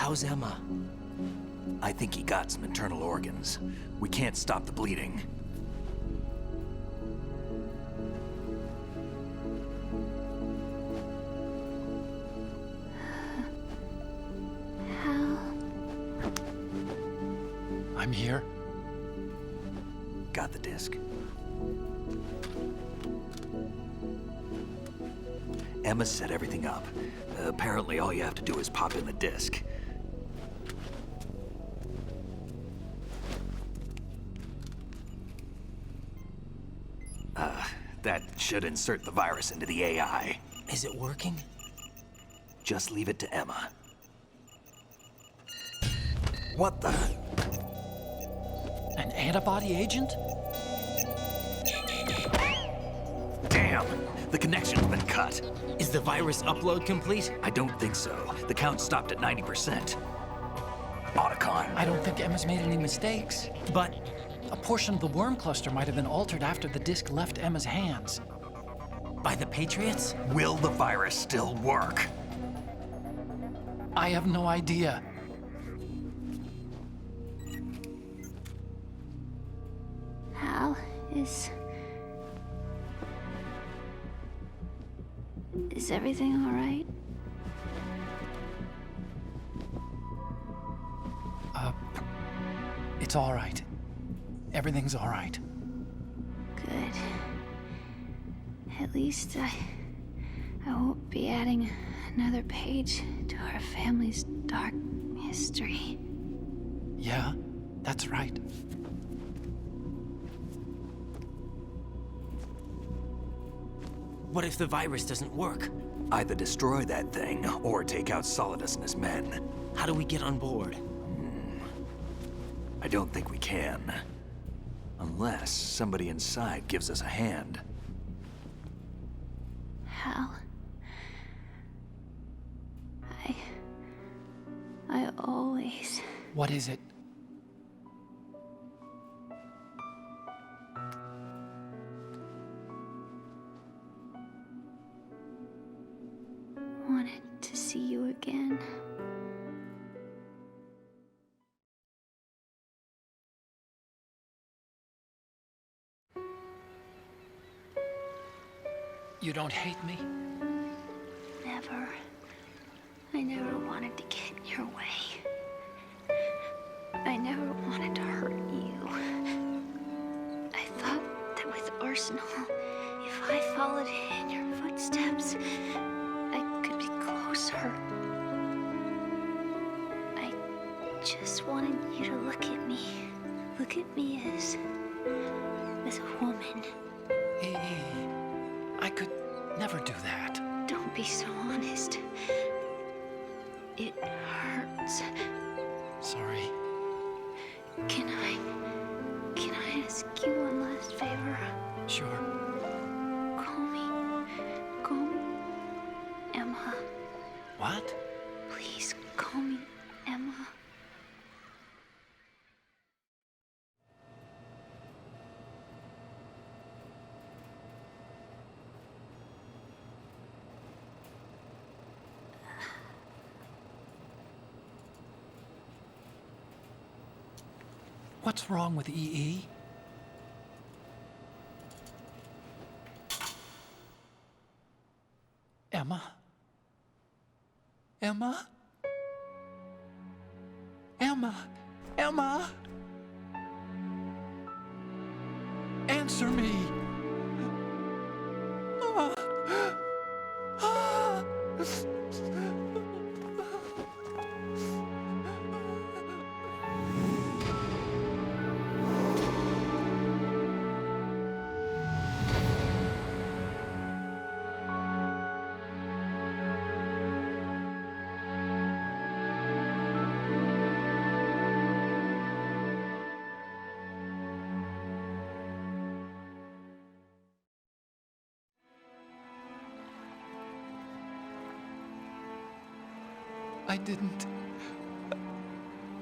Speaker 4: How's Emma?
Speaker 8: I think he got some internal organs. We can't stop the bleeding.
Speaker 9: I'm here.
Speaker 8: Got the disc. Emma set everything up. Apparently all you have to do is pop in the disc. That should insert the virus into the AI.
Speaker 4: Is it working?
Speaker 8: Just leave it to Emma. What the?
Speaker 9: An antibody agent?
Speaker 8: Damn! The connection's been cut.
Speaker 4: Is the virus upload complete?
Speaker 8: I don't think so. The count stopped at 90%. Otacon.
Speaker 9: I don't think Emma's made any mistakes.
Speaker 4: But
Speaker 9: a portion of the worm cluster might have been altered after the disc left Emma's hands.
Speaker 4: by the Patriots?
Speaker 8: Will the virus still work?
Speaker 9: I have no idea.
Speaker 11: Hal, is everything all right?
Speaker 9: It's all right. Everything's all right.
Speaker 11: Good. At least I won't be adding another page to our family's dark history.
Speaker 9: Yeah, that's right.
Speaker 4: What if the virus doesn't work?
Speaker 8: Either destroy that thing, or take out Solidus and his men.
Speaker 4: How do we get on board?
Speaker 8: I don't think we can. Unless somebody inside gives us a hand.
Speaker 11: Hal, I always...
Speaker 9: What is it?
Speaker 11: wanted to see you again.
Speaker 9: You don't hate me?
Speaker 11: Never. I never wanted to get in your way. I never wanted to hurt you. I thought that with Arsenal, if I followed in your footsteps, I could be closer. I just wanted you to look at me. Look at me as a woman.
Speaker 9: I could never do that.
Speaker 11: Don't be so honest. It hurts.
Speaker 9: Sorry.
Speaker 11: Can I ask you one last favor?
Speaker 9: Sure.
Speaker 11: Call me Emma.
Speaker 9: What?
Speaker 11: Please call me Emma.
Speaker 9: What's wrong with EE? Emma? Emma? Emma? Emma? Answer me!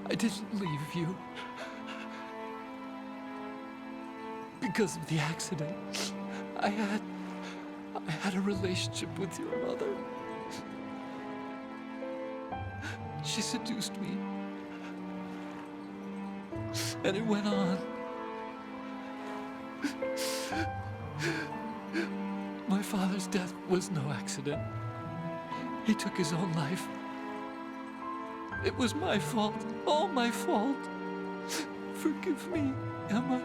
Speaker 9: I didn't leave you. Because of the accident, I had a relationship with your mother. She seduced me. And it went on. My father's death was no accident. He took his own life. It was my fault, all my fault. Forgive me, Emma.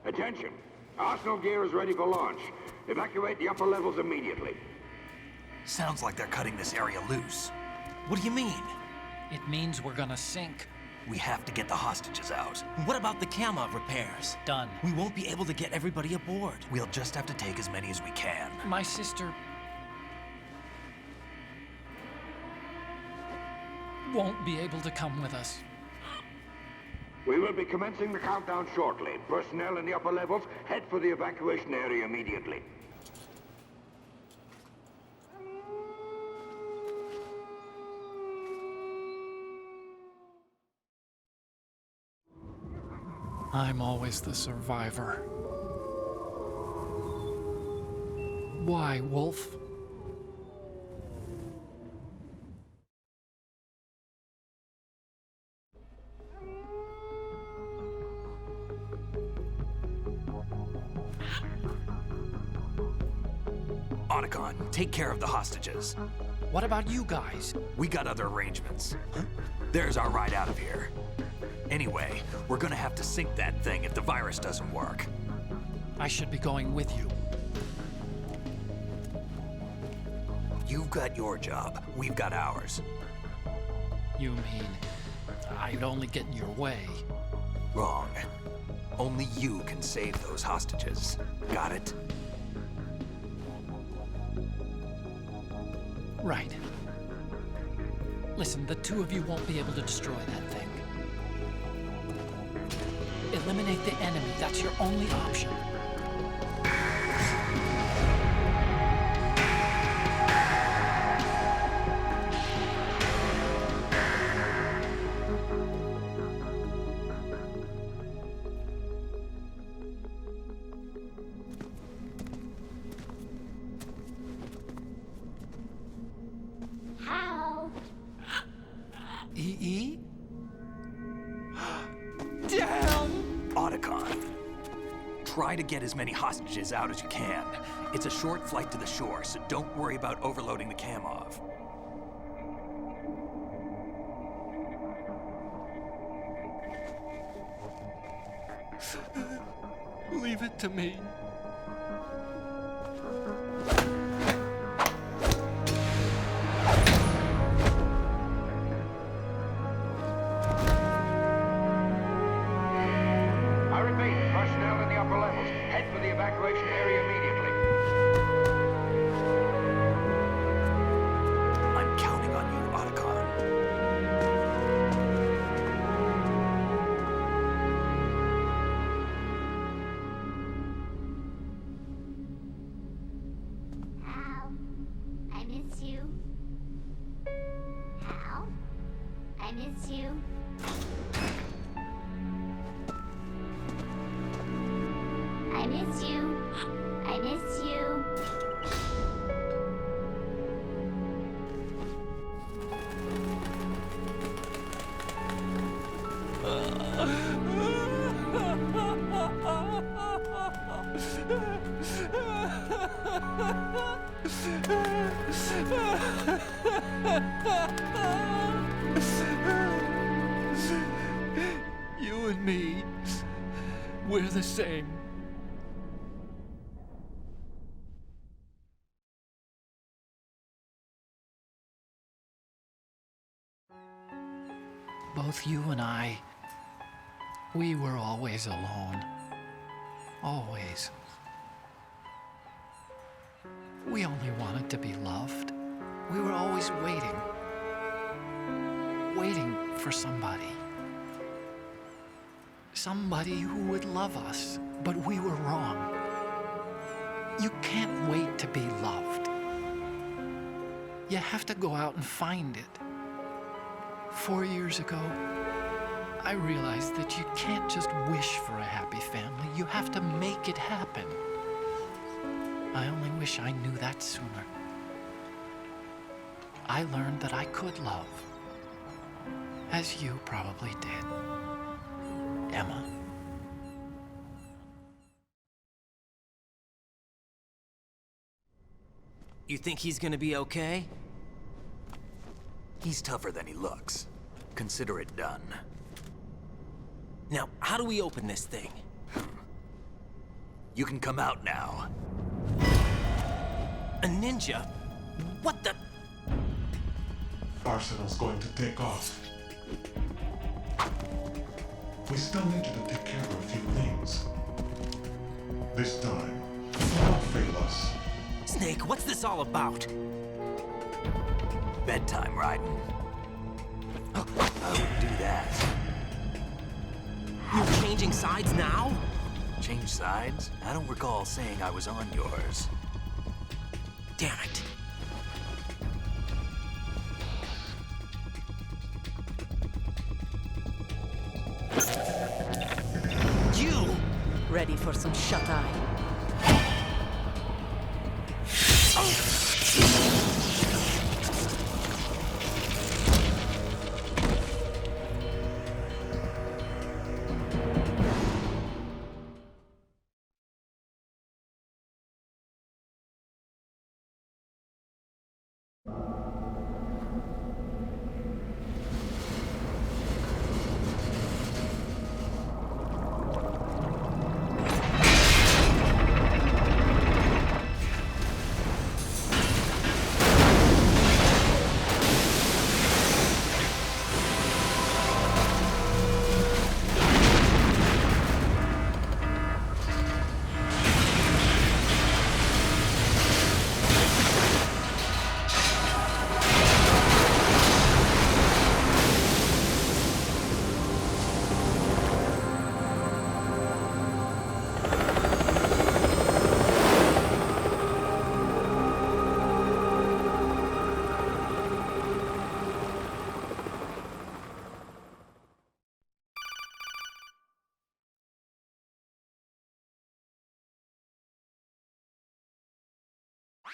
Speaker 2: Attention! Arsenal gear is ready for launch. Evacuate the upper levels immediately.
Speaker 8: Sounds like they're cutting this area loose.
Speaker 4: What do you mean?
Speaker 9: It means we're gonna sink.
Speaker 8: We have to get the hostages out.
Speaker 4: What about the camo repairs?
Speaker 9: Done.
Speaker 4: We won't be able to get everybody aboard.
Speaker 8: We'll just have to take as many as we can.
Speaker 9: My sister won't be able to come with us.
Speaker 2: We will be commencing the countdown shortly. Personnel in the upper levels, head for the evacuation area immediately.
Speaker 9: I'm always the survivor. Why, Wolf?
Speaker 8: Otacon, take care of the hostages.
Speaker 9: What about you guys?
Speaker 8: We got other arrangements. There's our ride out of here. Anyway, we're gonna have to sink that thing if the virus doesn't work.
Speaker 9: I should be going with you.
Speaker 8: You've got your job, we've got ours.
Speaker 9: You mean I'd only get in your way?
Speaker 8: Wrong. Only you can save those hostages. Got it?
Speaker 9: Right. Listen, the two of you won't be able to destroy that thing. Eliminate the enemy. That's your only option. E? Damn!
Speaker 8: Otacon, try to get as many hostages out as you can. It's a short flight to the shore, so don't worry about overloading the Kamov.
Speaker 9: Leave it to me.
Speaker 2: Evacuation area immediately.
Speaker 8: I'm counting on you, Otacon.
Speaker 11: Hal, I miss you. Hal, I miss you. I miss you. I miss you.
Speaker 9: We're the same. Both you and I, we were always alone. Always. We only wanted to be loved. We were always waiting. Waiting for somebody. Somebody who would love us, but we were wrong. You can't wait to be loved. You have to go out and find it. 4 years ago, I realized that you can't just wish for a happy family. You have to make it happen. I only wish I knew that sooner. I learned that I could love, as you probably did, Emma.
Speaker 4: You think he's gonna be okay?
Speaker 8: He's tougher than he looks. Consider it done.
Speaker 4: Now, how do we open this thing?
Speaker 8: You can come out now.
Speaker 4: A ninja? What the?
Speaker 10: Arsenal's going to take off. We still need you to take care of a few things. This time, do not fail us.
Speaker 4: Snake, what's this all about?
Speaker 8: Bedtime, Raiden. I would do that.
Speaker 4: You're changing sides now?
Speaker 8: Change sides? I don't recall saying I was on yours.
Speaker 4: Damn it. You!
Speaker 3: Ready for some shut-eye?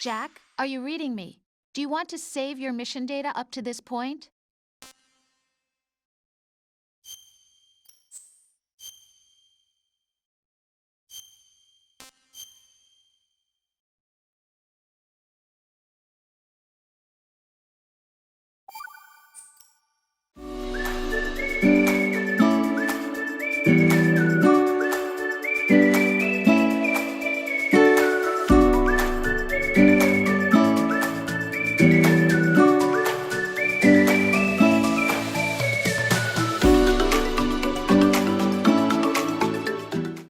Speaker 7: Jack, are you reading me? Do you want to save your mission data up to this point?